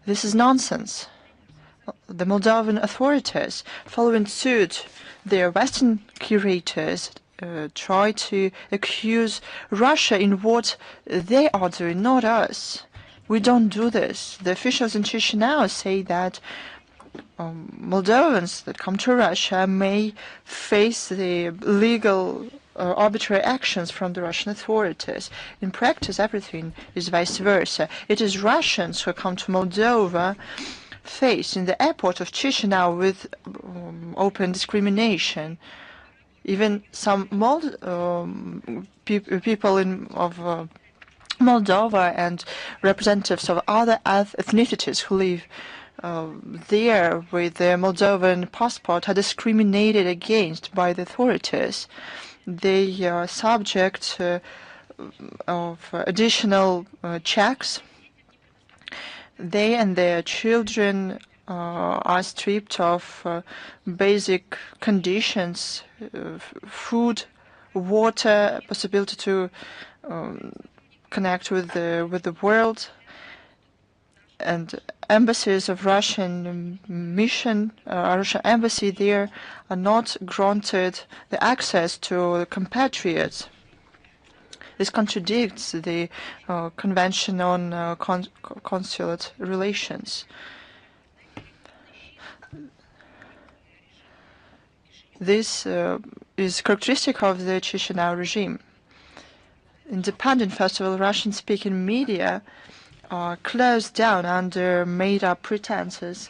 A: This is nonsense. The Moldovan authorities, following suit, their Western curators try to accuse Russia in what they are doing, not us. We don't do this. The officials in Chisinau say that Moldovans that come to Russia may face the legal arbitrary actions from the Russian authorities. In practice, everything is vice versa. It is Russians who come to Moldova faced in the airport of Chisinau with open discrimination. Even some people of Moldova and representatives of other ethnicities who live there with their Moldovan passport are discriminated against by the authorities. They are subject of additional checks. They and their children are stripped of basic conditions, food, water, possibility to connect with the world, and embassies of Russian mission, Russian embassy there are not granted the access to compatriots. This contradicts the Convention on Consulate Relations. This is characteristic of the Chisinau regime. Independent, first of all, Russian-speaking media are closed down under made-up pretenses.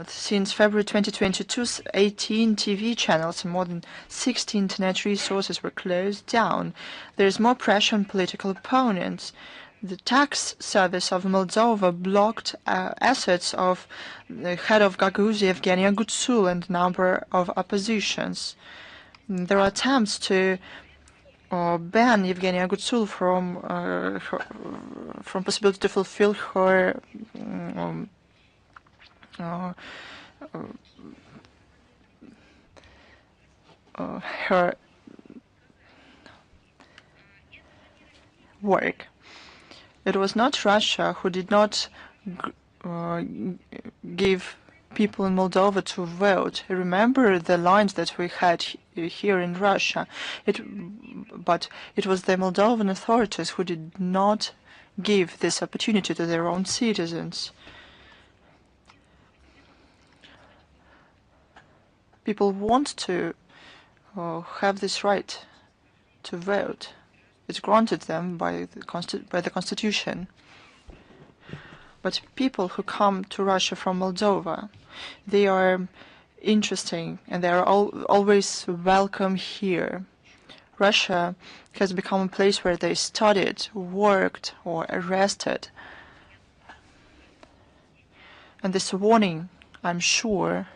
A: Since February 2022, 18 TV channels and more than 60 internet resources were closed down. There is more pressure on political opponents. The tax service of Moldova blocked assets of the head of Gagauzia, Evgenia Gutsul, and a number of oppositions. There are attempts to ban Evgenia Gutsul from possibility to fulfill her her work. It was not Russia who did not give people in Moldova to vote. Remember the lines that we had here in Russia. But it was the Moldovan authorities who did not give this opportunity to their own citizens. People want to have this right to vote. It's granted them by the Constitution. But people who come to Russia from Moldova, they are interesting and they are always welcome here. Russia has become a place where they studied, worked, or arrested. And this warning, I'm sure,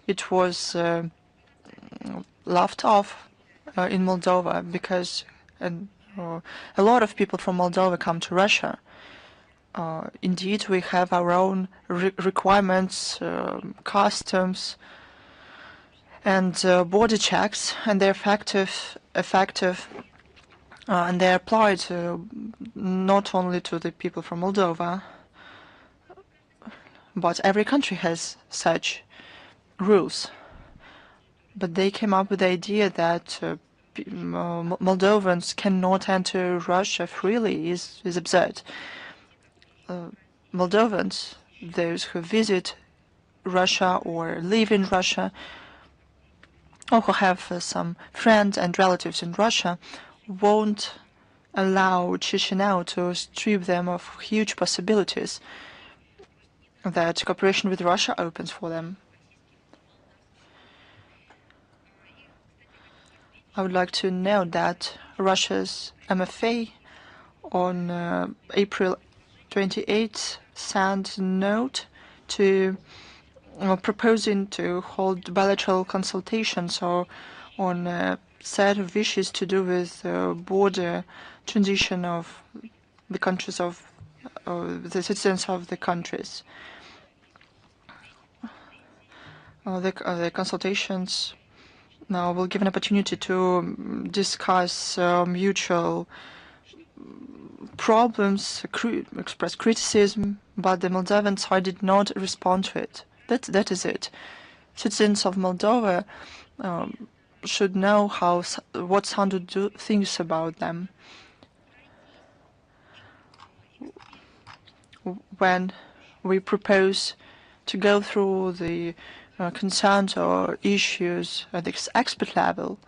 A: it was laughed off in Moldova because a lot of people from Moldova come to Russia. Indeed, we have our own requirements, customs, and border checks, and they're effective, and they apply not only to the people from Moldova, but every country has such rules. But they came up with the idea that Moldovans cannot enter Russia freely is absurd. Moldovans, those who visit Russia or live in Russia, or who have some friends and relatives in Russia, won't allow Chisinau to strip them of huge possibilities that cooperation with Russia opens for them. I would like to note that Russia's MFA on April 28 sent a note to proposing to hold bilateral consultations on a set of issues to do with border transition of the countries of the citizens of the countries. The consultations now will give an opportunity to discuss mutual problems, express criticism, but the Moldovan side did not respond to it. That is it. Citizens of Moldova should know what Sandu thinks about them. When we propose to go through the concerns or issues at the expert level,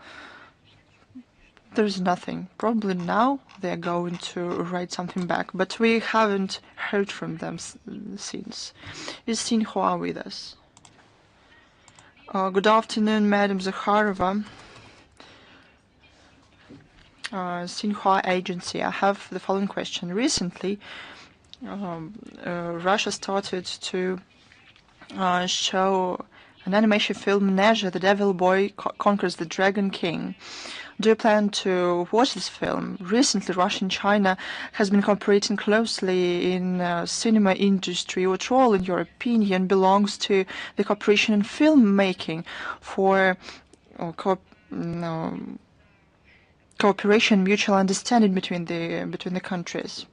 A: there is nothing. Probably now they are going to write something back, but we haven't heard from them since. Is Sinhua with us? Good afternoon, Madam Zakharova. Sinhua Agency. I have the following question. Recently, Russia started to show an animation film, Nezha, the Devil Boy Conquers the Dragon King. Do you plan to watch this film? Recently, Russia and China has been cooperating closely in cinema industry. What role, in your opinion, belongs to the cooperation in filmmaking for cooperation, mutual understanding between the countries?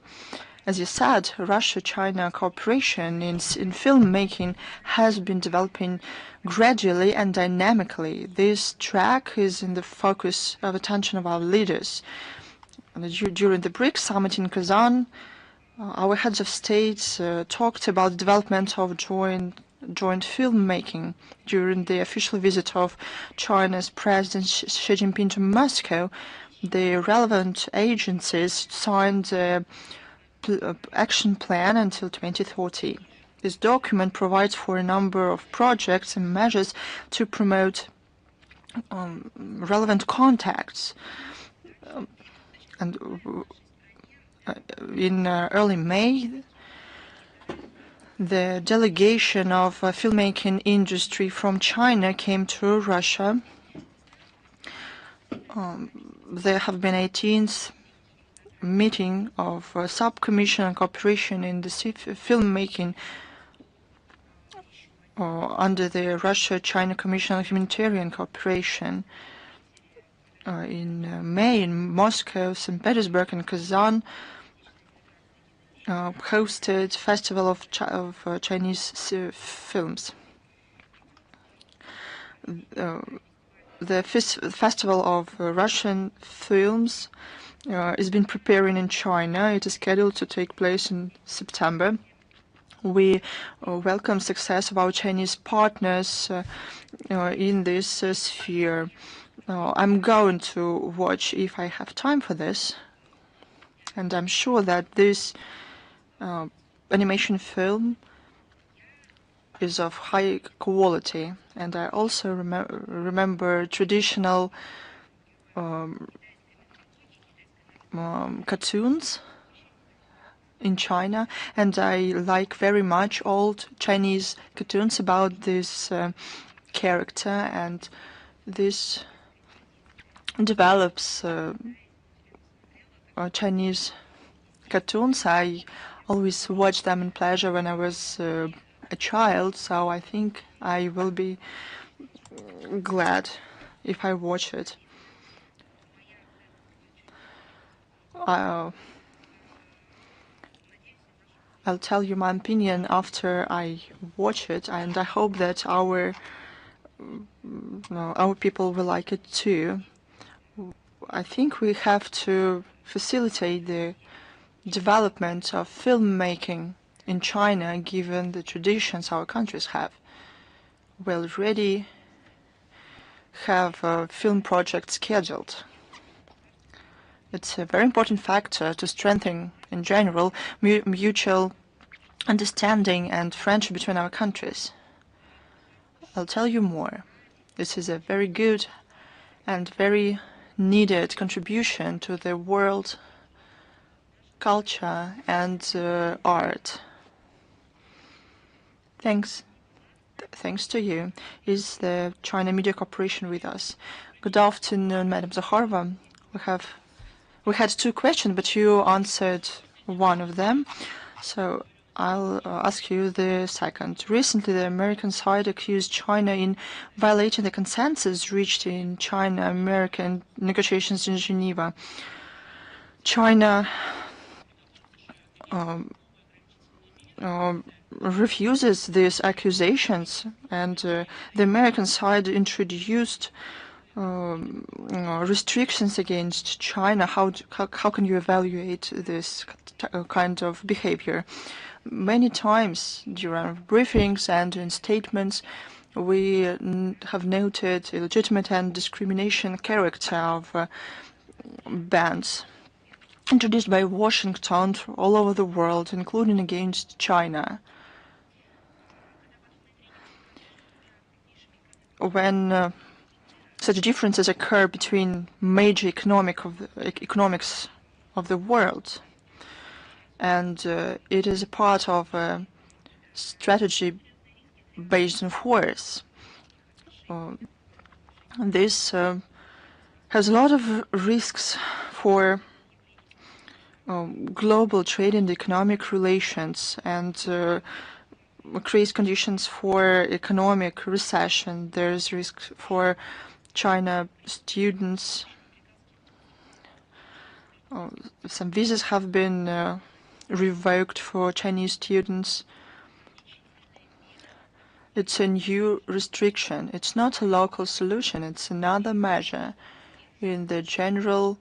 A: As you said, Russia-China cooperation in filmmaking has been developing gradually and dynamically. This track is in the focus of attention of our leaders. During the BRICS summit in Kazan, our heads of states talked about the development of joint filmmaking. During the official visit of China's President Xi Jinping to Moscow, the relevant agencies signed action plan until 2030. This document provides for a number of projects and measures to promote relevant contacts. And in early May, the delegation of filmmaking industry from China came to Russia. There have been 18th meeting of subcommission on cooperation in the filmmaking under the Russia-China Commission on Humanitarian Cooperation. In May, in Moscow, St. Petersburg, and Kazan, hosted Festival of Chinese films. The Festival of Russian Films is been preparing in China. It is scheduled to take place in September. We welcome success of our Chinese partners in this sphere. I'm going to watch if I have time for this, and I'm sure that this animation film is of high quality. And I also remember traditional cartoons in China, and I like very much old Chinese cartoons about this character, and this develops Chinese cartoons. I always watched them in pleasure when I was a child, so I think I will be glad if I watch it. I'll tell you my opinion after I watch it, and I hope that our people will like it too. I think we have to facilitate the development of filmmaking in China, given the traditions our countries have. We already have a film project scheduled. It's a very important factor to strengthen, in general, mutual understanding and friendship between our countries. I'll tell you more. This is a very good and very needed contribution to the world culture and art. Thanks to you. Is the China Media Corporation with us? Good afternoon, Madam Zakharova. We had two questions, but you answered one of them. So I'll ask you the second. Recently, the American side accused China in violating the consensus reached in China-American negotiations in Geneva. China refuses these accusations, and the American side introduced restrictions against China. How can you evaluate this kind of behavior? Many times during briefings and in statements, we have noted illegitimate and discrimination character of bans introduced by Washington all over the world, including against China. When such differences occur between major economics of the world, and it is a part of a strategy based on force. This has a lot of risks for global trade and economic relations, and creates conditions for economic recession. There's risk for China students. Some visas have been revoked for Chinese students. It's a new restriction. It's not a local solution. It's another measure in the general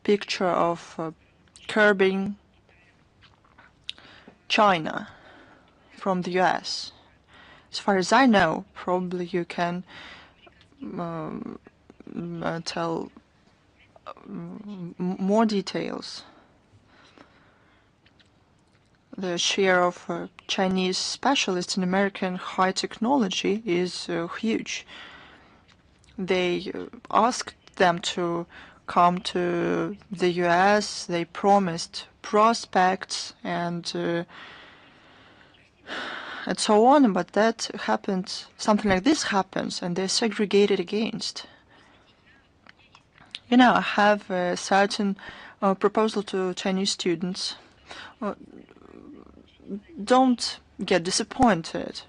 A: picture of curbing China from the US. As far as I know, probably you can tell more details. The share of Chinese specialists in American high technology is huge. They asked them to come to the US. They promised prospects and so on, but that happened, something like this happens, and they're segregated against. You know, I have a certain proposal to Chinese students. Don't get disappointed.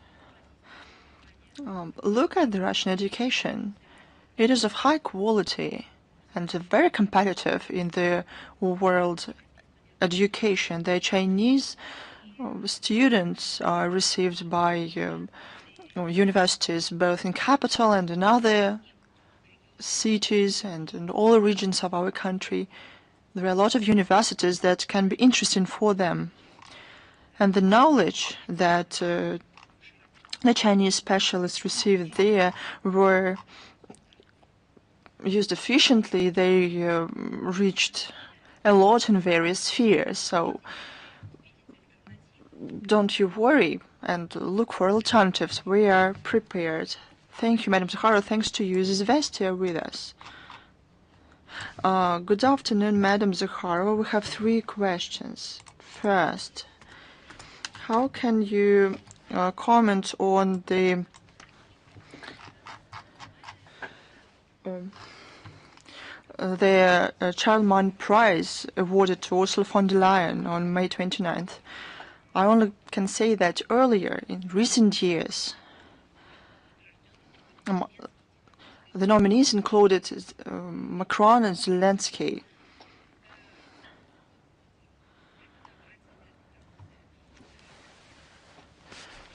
A: Look at the Russian education. It is of high quality and very competitive in the world education. The Chinese students are received by universities both in capital and in other cities and in all regions of our country. There are a lot of universities that can be interesting for them. And the knowledge that the Chinese specialists received there were used efficiently. They reached a lot in various spheres. So don't you worry and look for alternatives. We are prepared. Thank you, Madam Zakharova. Thanks to you. Is Vestia with us? Good afternoon, Madam Zakharova. We have three questions. First, how can you comment on the Child Prize awarded to Ursula von der Leyen on May 29th? I only can say that earlier, in recent years, the nominees included Macron and Zelensky.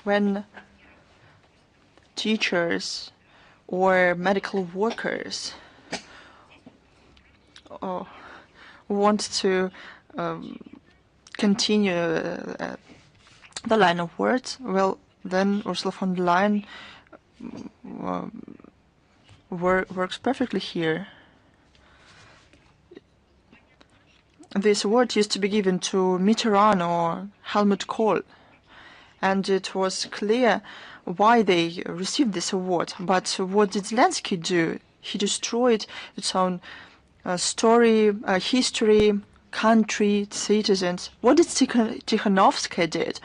A: When teachers or medical workers want to continue the line of words, well, then Ursula von der Leyen works perfectly here. This award used to be given to Mitterrand or Helmut Kohl, and it was clear why they received this award. But what did Zelensky do? He destroyed its own story, history, country, citizens. What did Tikhanovskaya did?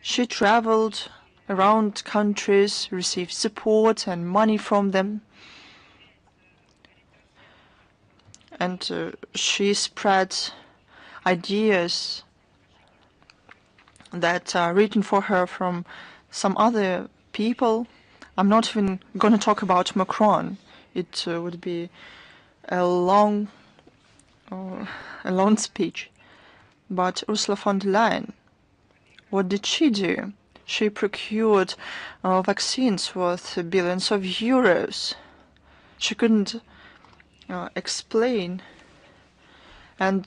A: She traveled around countries, received support and money from them, and she spread ideas that are written for her from some other people. I'm not even going to talk about Macron. It would be a long speech. But Ursula von der Leyen, what did she do? She procured vaccines worth billions of euros. She couldn't explain and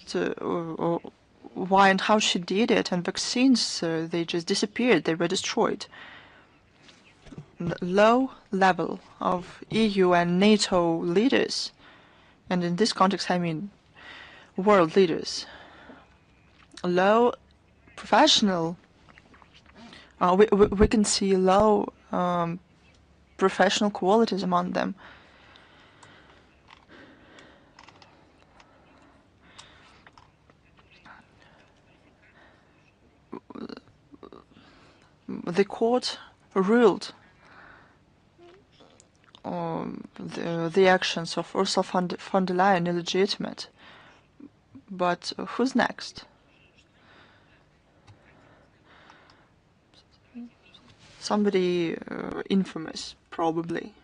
A: why and how she did it, and vaccines, they just disappeared, they were destroyed. Low level of EU and NATO leaders, and in this context I mean world leaders, low professional, we can see low professional qualities among them. The court ruled the actions of Ursula von der Leyen illegitimate. But who's next? Somebody infamous, probably.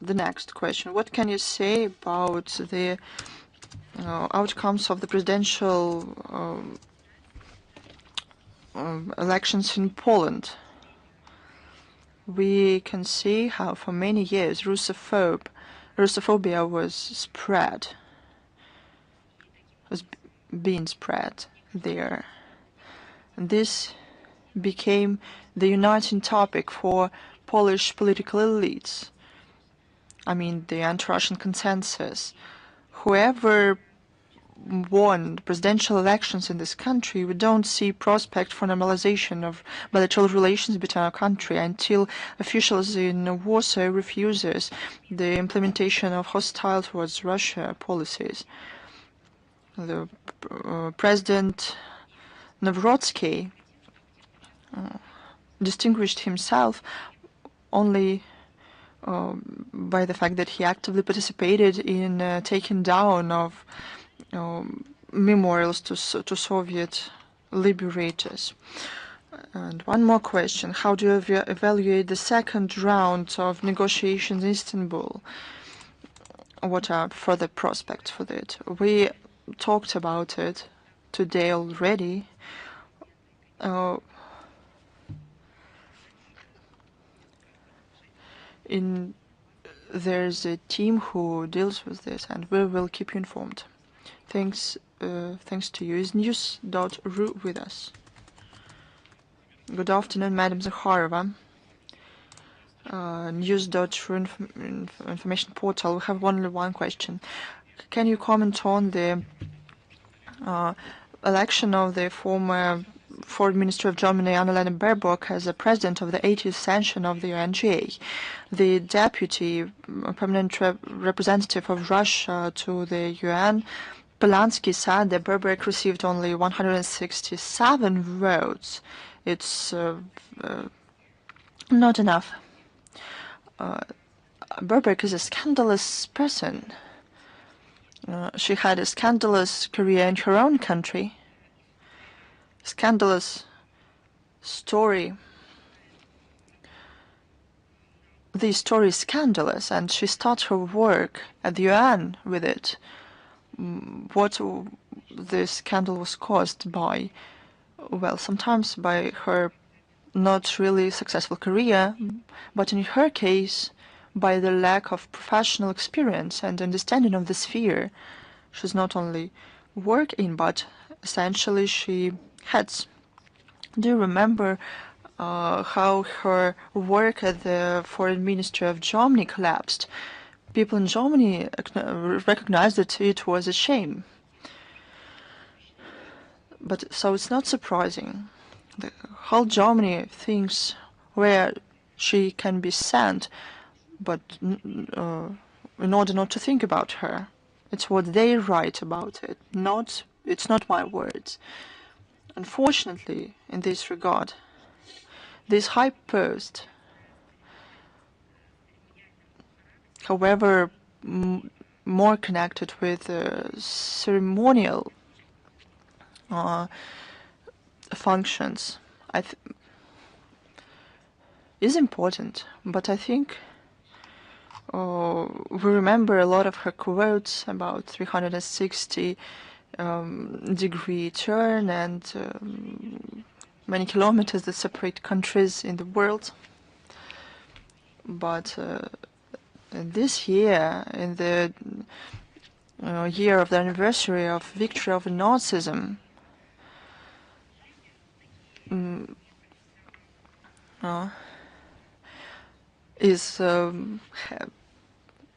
A: The next question. What can you say about the outcomes of the presidential elections in Poland? We can see how for many years Russophobia was being spread there. And this became the uniting topic for Polish political elites. I mean, the anti-Russian consensus. Whoever won the presidential elections in this country, we don't see prospect for normalization of bilateral relations between our country until officials in Warsaw refuses the implementation of hostile towards Russia policies. The President Nawrocki distinguished himself only by the fact that he actively participated in taking down of memorials to Soviet liberators. And one more question. How do you evaluate the second round of negotiations in Istanbul? What are further prospects for that? We talked about it today already. There's a team who deals with this, and we will keep you informed. Thanks to you. Is news.ru with us? Good afternoon, Madam Zakharova. News.ru information portal. We have only one question. Can you comment on the election of the former Foreign Minister of Germany, Annalena Baerbock, as a president of the 80th session of the UNGA? The deputy permanent representative of Russia to the UN, Polanski, said that Baerbock received only 167 votes. It's not enough. Baerbock is a scandalous person. She had a scandalous career in her own country. Scandalous story. The story is scandalous, and she started her work at the UN with it. What the scandal was caused by? Well, sometimes by her not really successful career, but in her case, by the lack of professional experience and understanding of the sphere. She's not only working, but essentially she heads. Do you remember how her work at the foreign ministry of Germany collapsed? People in Germany recognized that it was a shame. But so it's not surprising. The whole Germany thinks where she can be sent, but in order not to think about her. It's what they write about it. It's not my words. Unfortunately, in this regard, this high post, however more connected with ceremonial functions, is important. But I think we remember a lot of her quotes about 360-degree turn and many kilometers that separate countries in the world. But this year, in the year of the anniversary of victory over Nazism,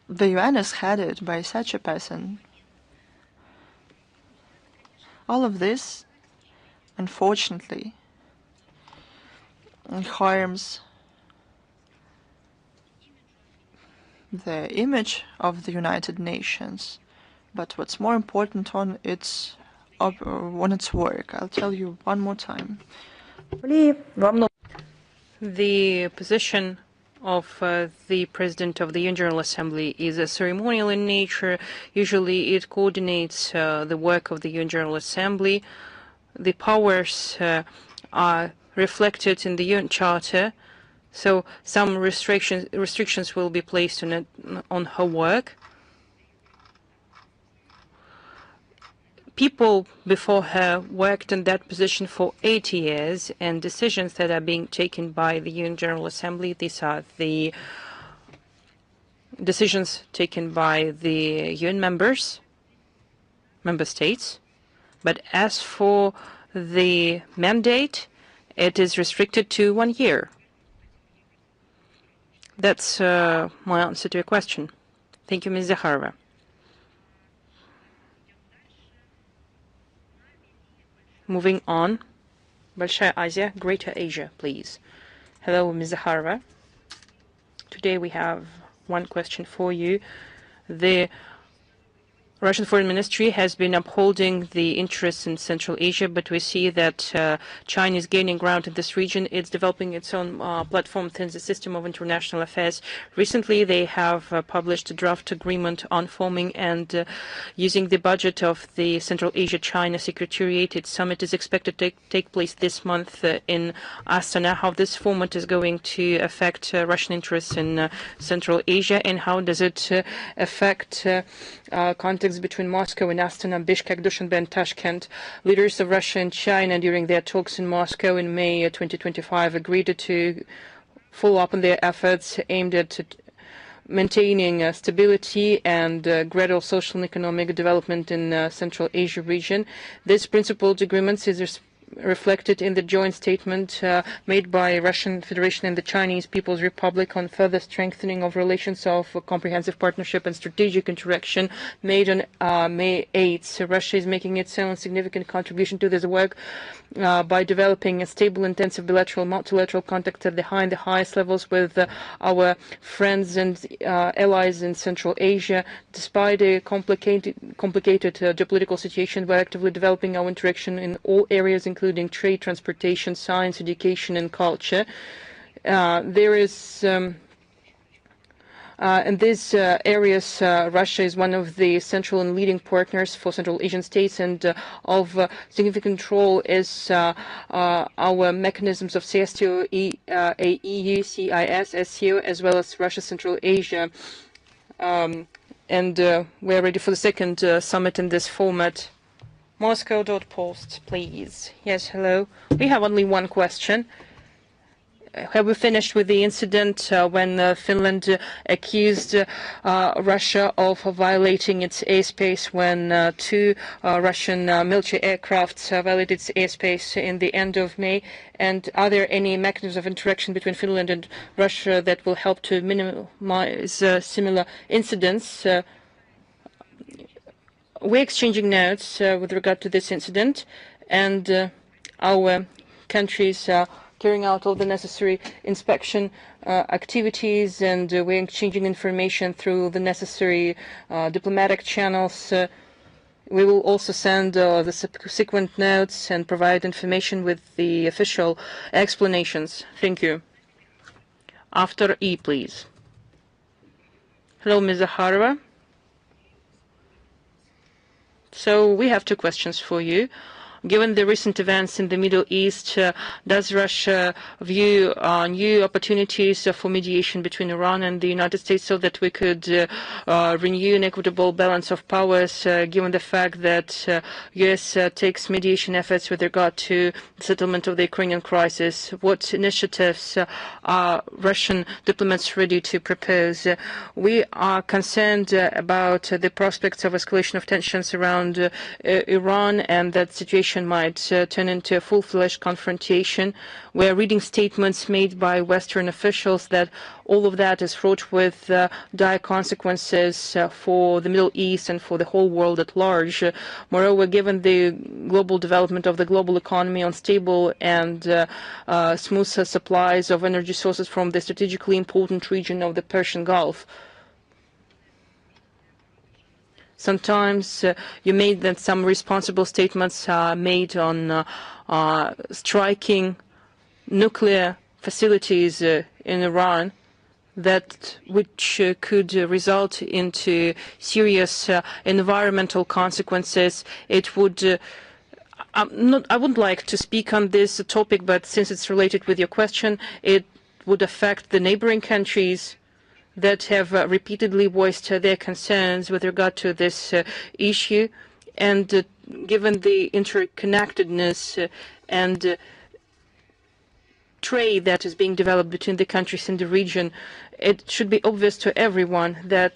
A: the UN is headed by such a person. All of this, unfortunately, harms the image of the United Nations. But what's more important on its work, I'll tell you one more time.
B: The position of the President of the UN General Assembly is a ceremonial in nature. Usually it coordinates the work of the UN General Assembly. The powers are reflected in the UN Charter, so some restrictions will be placed on her work. People before her worked in that position for 8 years, and decisions that are being taken by the UN General Assembly, these are the decisions taken by the UN member states. But as for the mandate, it is restricted to 1 year. That's my answer to your question. Thank you, Ms. Zakharova. Moving on, Большая Asia, Greater Asia, please. Hello, Ms. Zakharova. Today we have one question for you. The Russian Foreign Ministry has been upholding the interests in Central Asia, but we see that China is gaining ground in this region. It's developing its own platform within the system of international affairs. Recently, they have published a draft agreement on forming and using the budget of the Central Asia-China Secretariat. Its summit is expected to take place this month in Astana. How this format is going to affect Russian interests in Central Asia, and how does it affect contacts between Moscow and Astana, Bishkek, Dushanbe, and Tashkent? Leaders of Russia and China, during their talks in Moscow in May 2025, agreed to follow up on their efforts aimed at maintaining stability and gradual social and economic development in Central Asia region. This principled agreement is reflected in the joint statement made by Russian Federation and the Chinese People's Republic on further strengthening of relations of comprehensive partnership and strategic interaction made on May 8th. Russia is making its own significant contribution to this work by developing a stable, intensive bilateral, multilateral contact at the highest levels with our friends and allies in Central Asia. Despite a complicated geopolitical situation, we're actively developing our interaction in all areas, including trade, transportation, science, education, and culture. There is in these areas, Russia is one of the central and leading partners for Central Asian states, and of significant role is our mechanisms of CSTO, AEU, CIS, SCO, as well as Russia Central Asia. And we're ready for the second summit in this format. Moscow.post, please. Yes, hello. We have only one question. have we finished with the incident when Finland accused Russia of violating its airspace when two Russian military aircrafts violated its airspace in the end of May? And are there any mechanisms of interaction between Finland and Russia that will help to minimize similar incidents? We're exchanging notes with regard to this incident, and our countries are carrying out all the necessary inspection activities, and we're exchanging information through the necessary diplomatic channels. We will also send the subsequent notes and provide information with the official explanations. Thank you. After E, please. Hello, Ms. Zakharova. So we have two questions for you. Given the recent events in the Middle East, does Russia view new opportunities for mediation between Iran and the United States so that we could renew an equitable balance of powers, given the fact that U.S. takes mediation efforts with regard to the settlement of the Ukrainian crisis? What initiatives are Russian diplomats ready to propose? We are concerned about the prospects of escalation of tensions around Iran, and that situation might turn into a full-fledged confrontation. We're reading statements made by Western officials that all of that is fraught with dire consequences for the Middle East and for the whole world at large. Moreover, given the global development of the global economy, unstable and smooth supplies of energy sources from the strategically important region of the Persian Gulf, sometimes you made that some responsible statements are made on striking nuclear facilities in Iran, that which could result into serious environmental consequences. It would I wouldn't like to speak on this topic, but since it's related with your question, it would affect the neighboring countries that have repeatedly voiced their concerns with regard to this issue. And given the interconnectedness and trade that is being developed between the countries in the region, it should be obvious to everyone that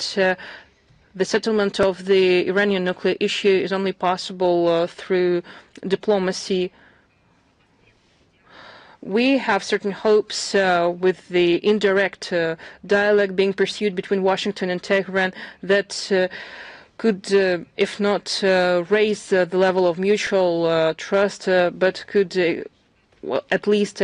B: the settlement of the Iranian nuclear issue is only possible through diplomacy. We have certain hopes with the indirect dialogue being pursued between Washington and Tehran that could, if not raise the level of mutual trust, but could well, at least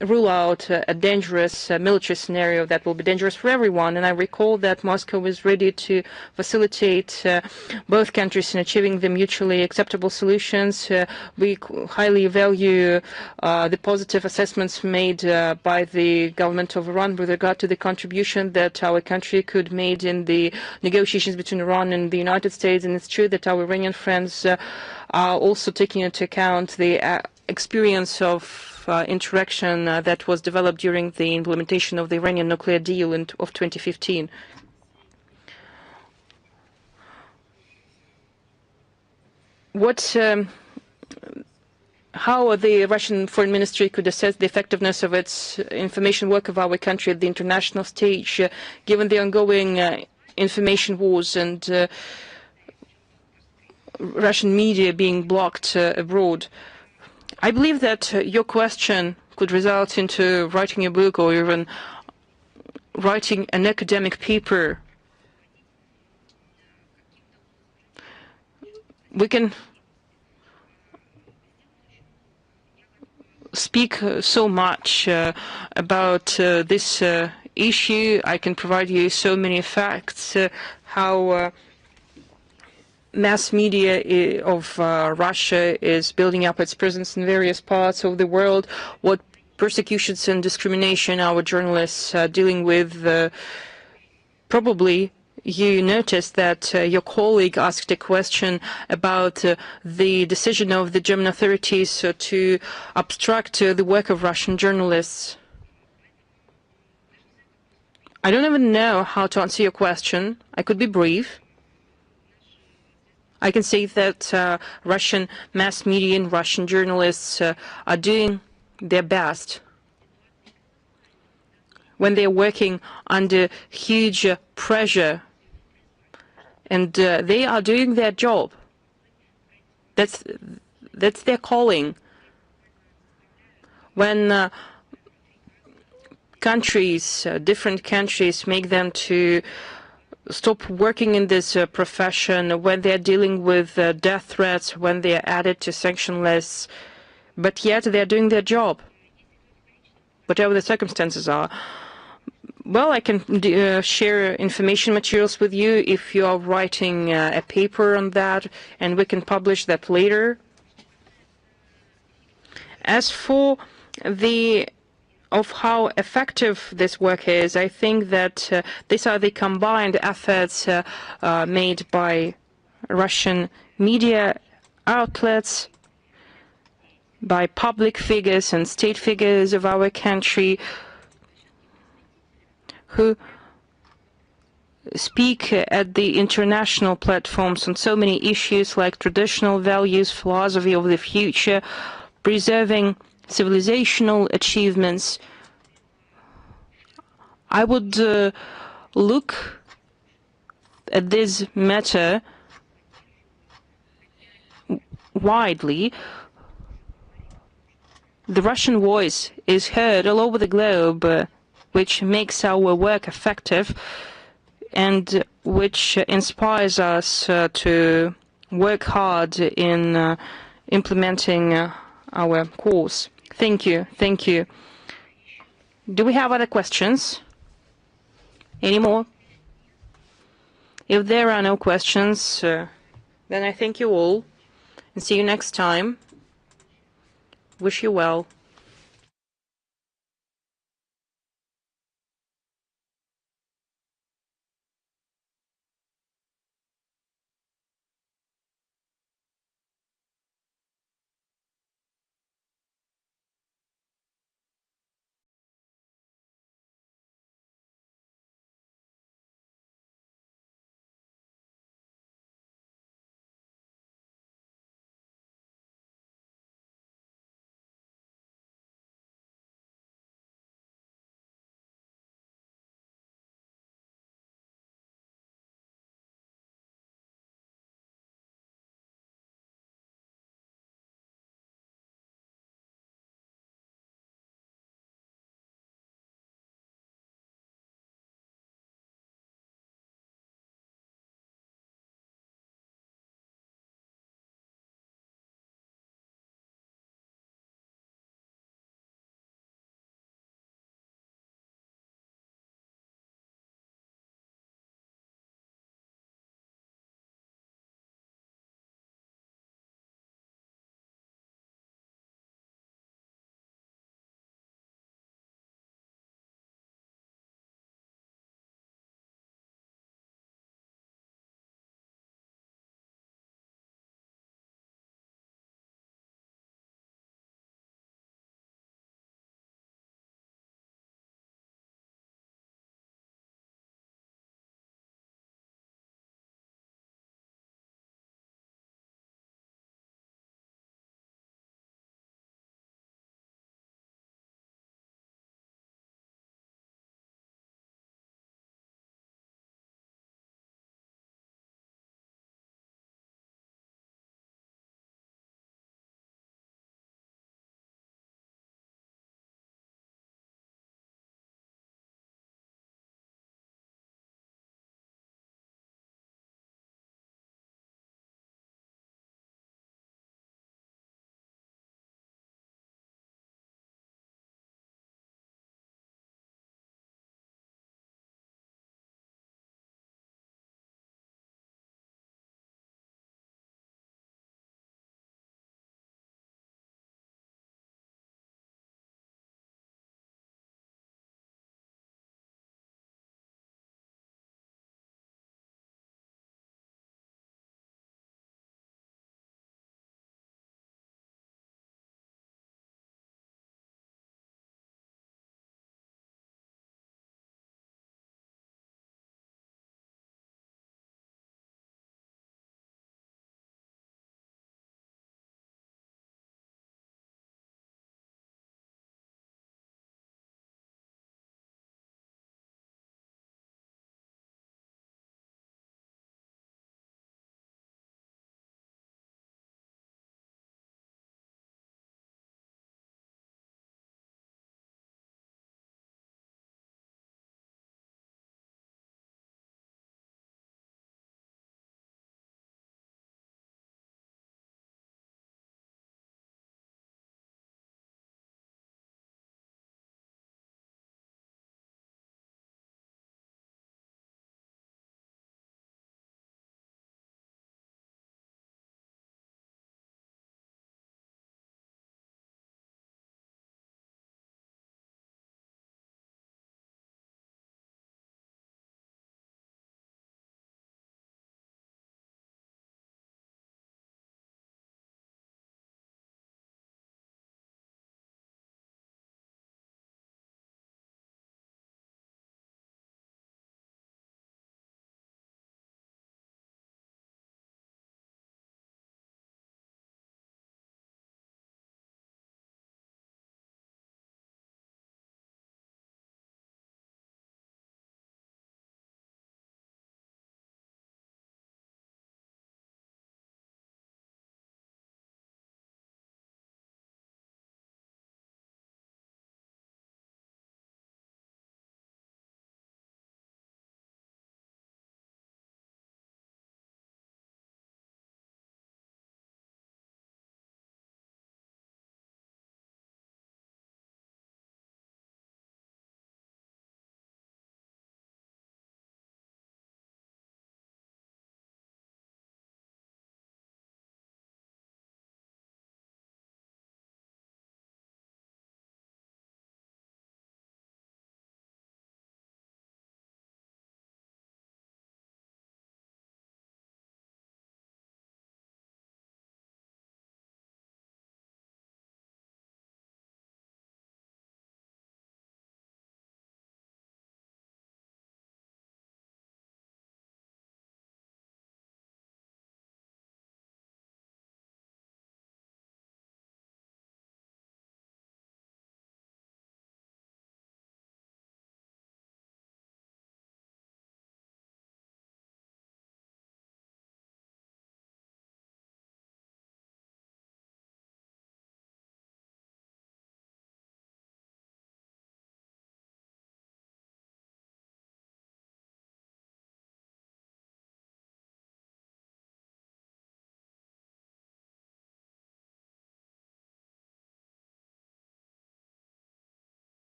B: rule out a dangerous military scenario that will be dangerous for everyone. And I recall that Moscow is ready to facilitate both countries in achieving the mutually acceptable solutions. We highly value the positive assessments made by the government of Iran with regard to the contribution that our country could make in the negotiations between Iran and the United States. And it's true that our Iranian friends are also taking into account the experience of interaction that was developed during the implementation of the Iranian nuclear deal of 2015. How the Russian Foreign Ministry could assess the effectiveness of its information work of our country at the international stage, given the ongoing information wars and Russian media being blocked abroad? I believe that your question could result into writing a book or even writing an academic paper. We can speak so much about this issue. I can provide you so many facts, how mass media of Russia is building up its presence in various parts of the world, what persecutions and discrimination our journalists are dealing with. Probably you noticed that your colleague asked a question about the decision of the German authorities to obstruct the work of Russian journalists. I don't even know how to answer your question. I could be brief. I can say that Russian mass media and Russian journalists are doing their best when they're working under huge pressure, and they are doing their job. That's their calling. When countries, different countries, make them to stop working in this profession, when they're dealing with death threats, when they're added to sanction lists, but yet they're doing their job, whatever the circumstances are. Well, I can share information materials with you if you are writing a paper on that, and we can publish that later. As for of how effective this work is, I think that these are the combined efforts made by Russian media outlets, by public figures and state figures of our country who speak at the international platforms on so many issues like traditional values, philosophy of the future, preserving civilizational achievements. I would look at this matter widely. The Russian voice is heard all over the globe, which makes our work effective and which inspires us to work hard in implementing our course. Thank you. Thank you. Do we have other questions? Any more? If there are no questions, then I thank you all and see you next time. Wish you well.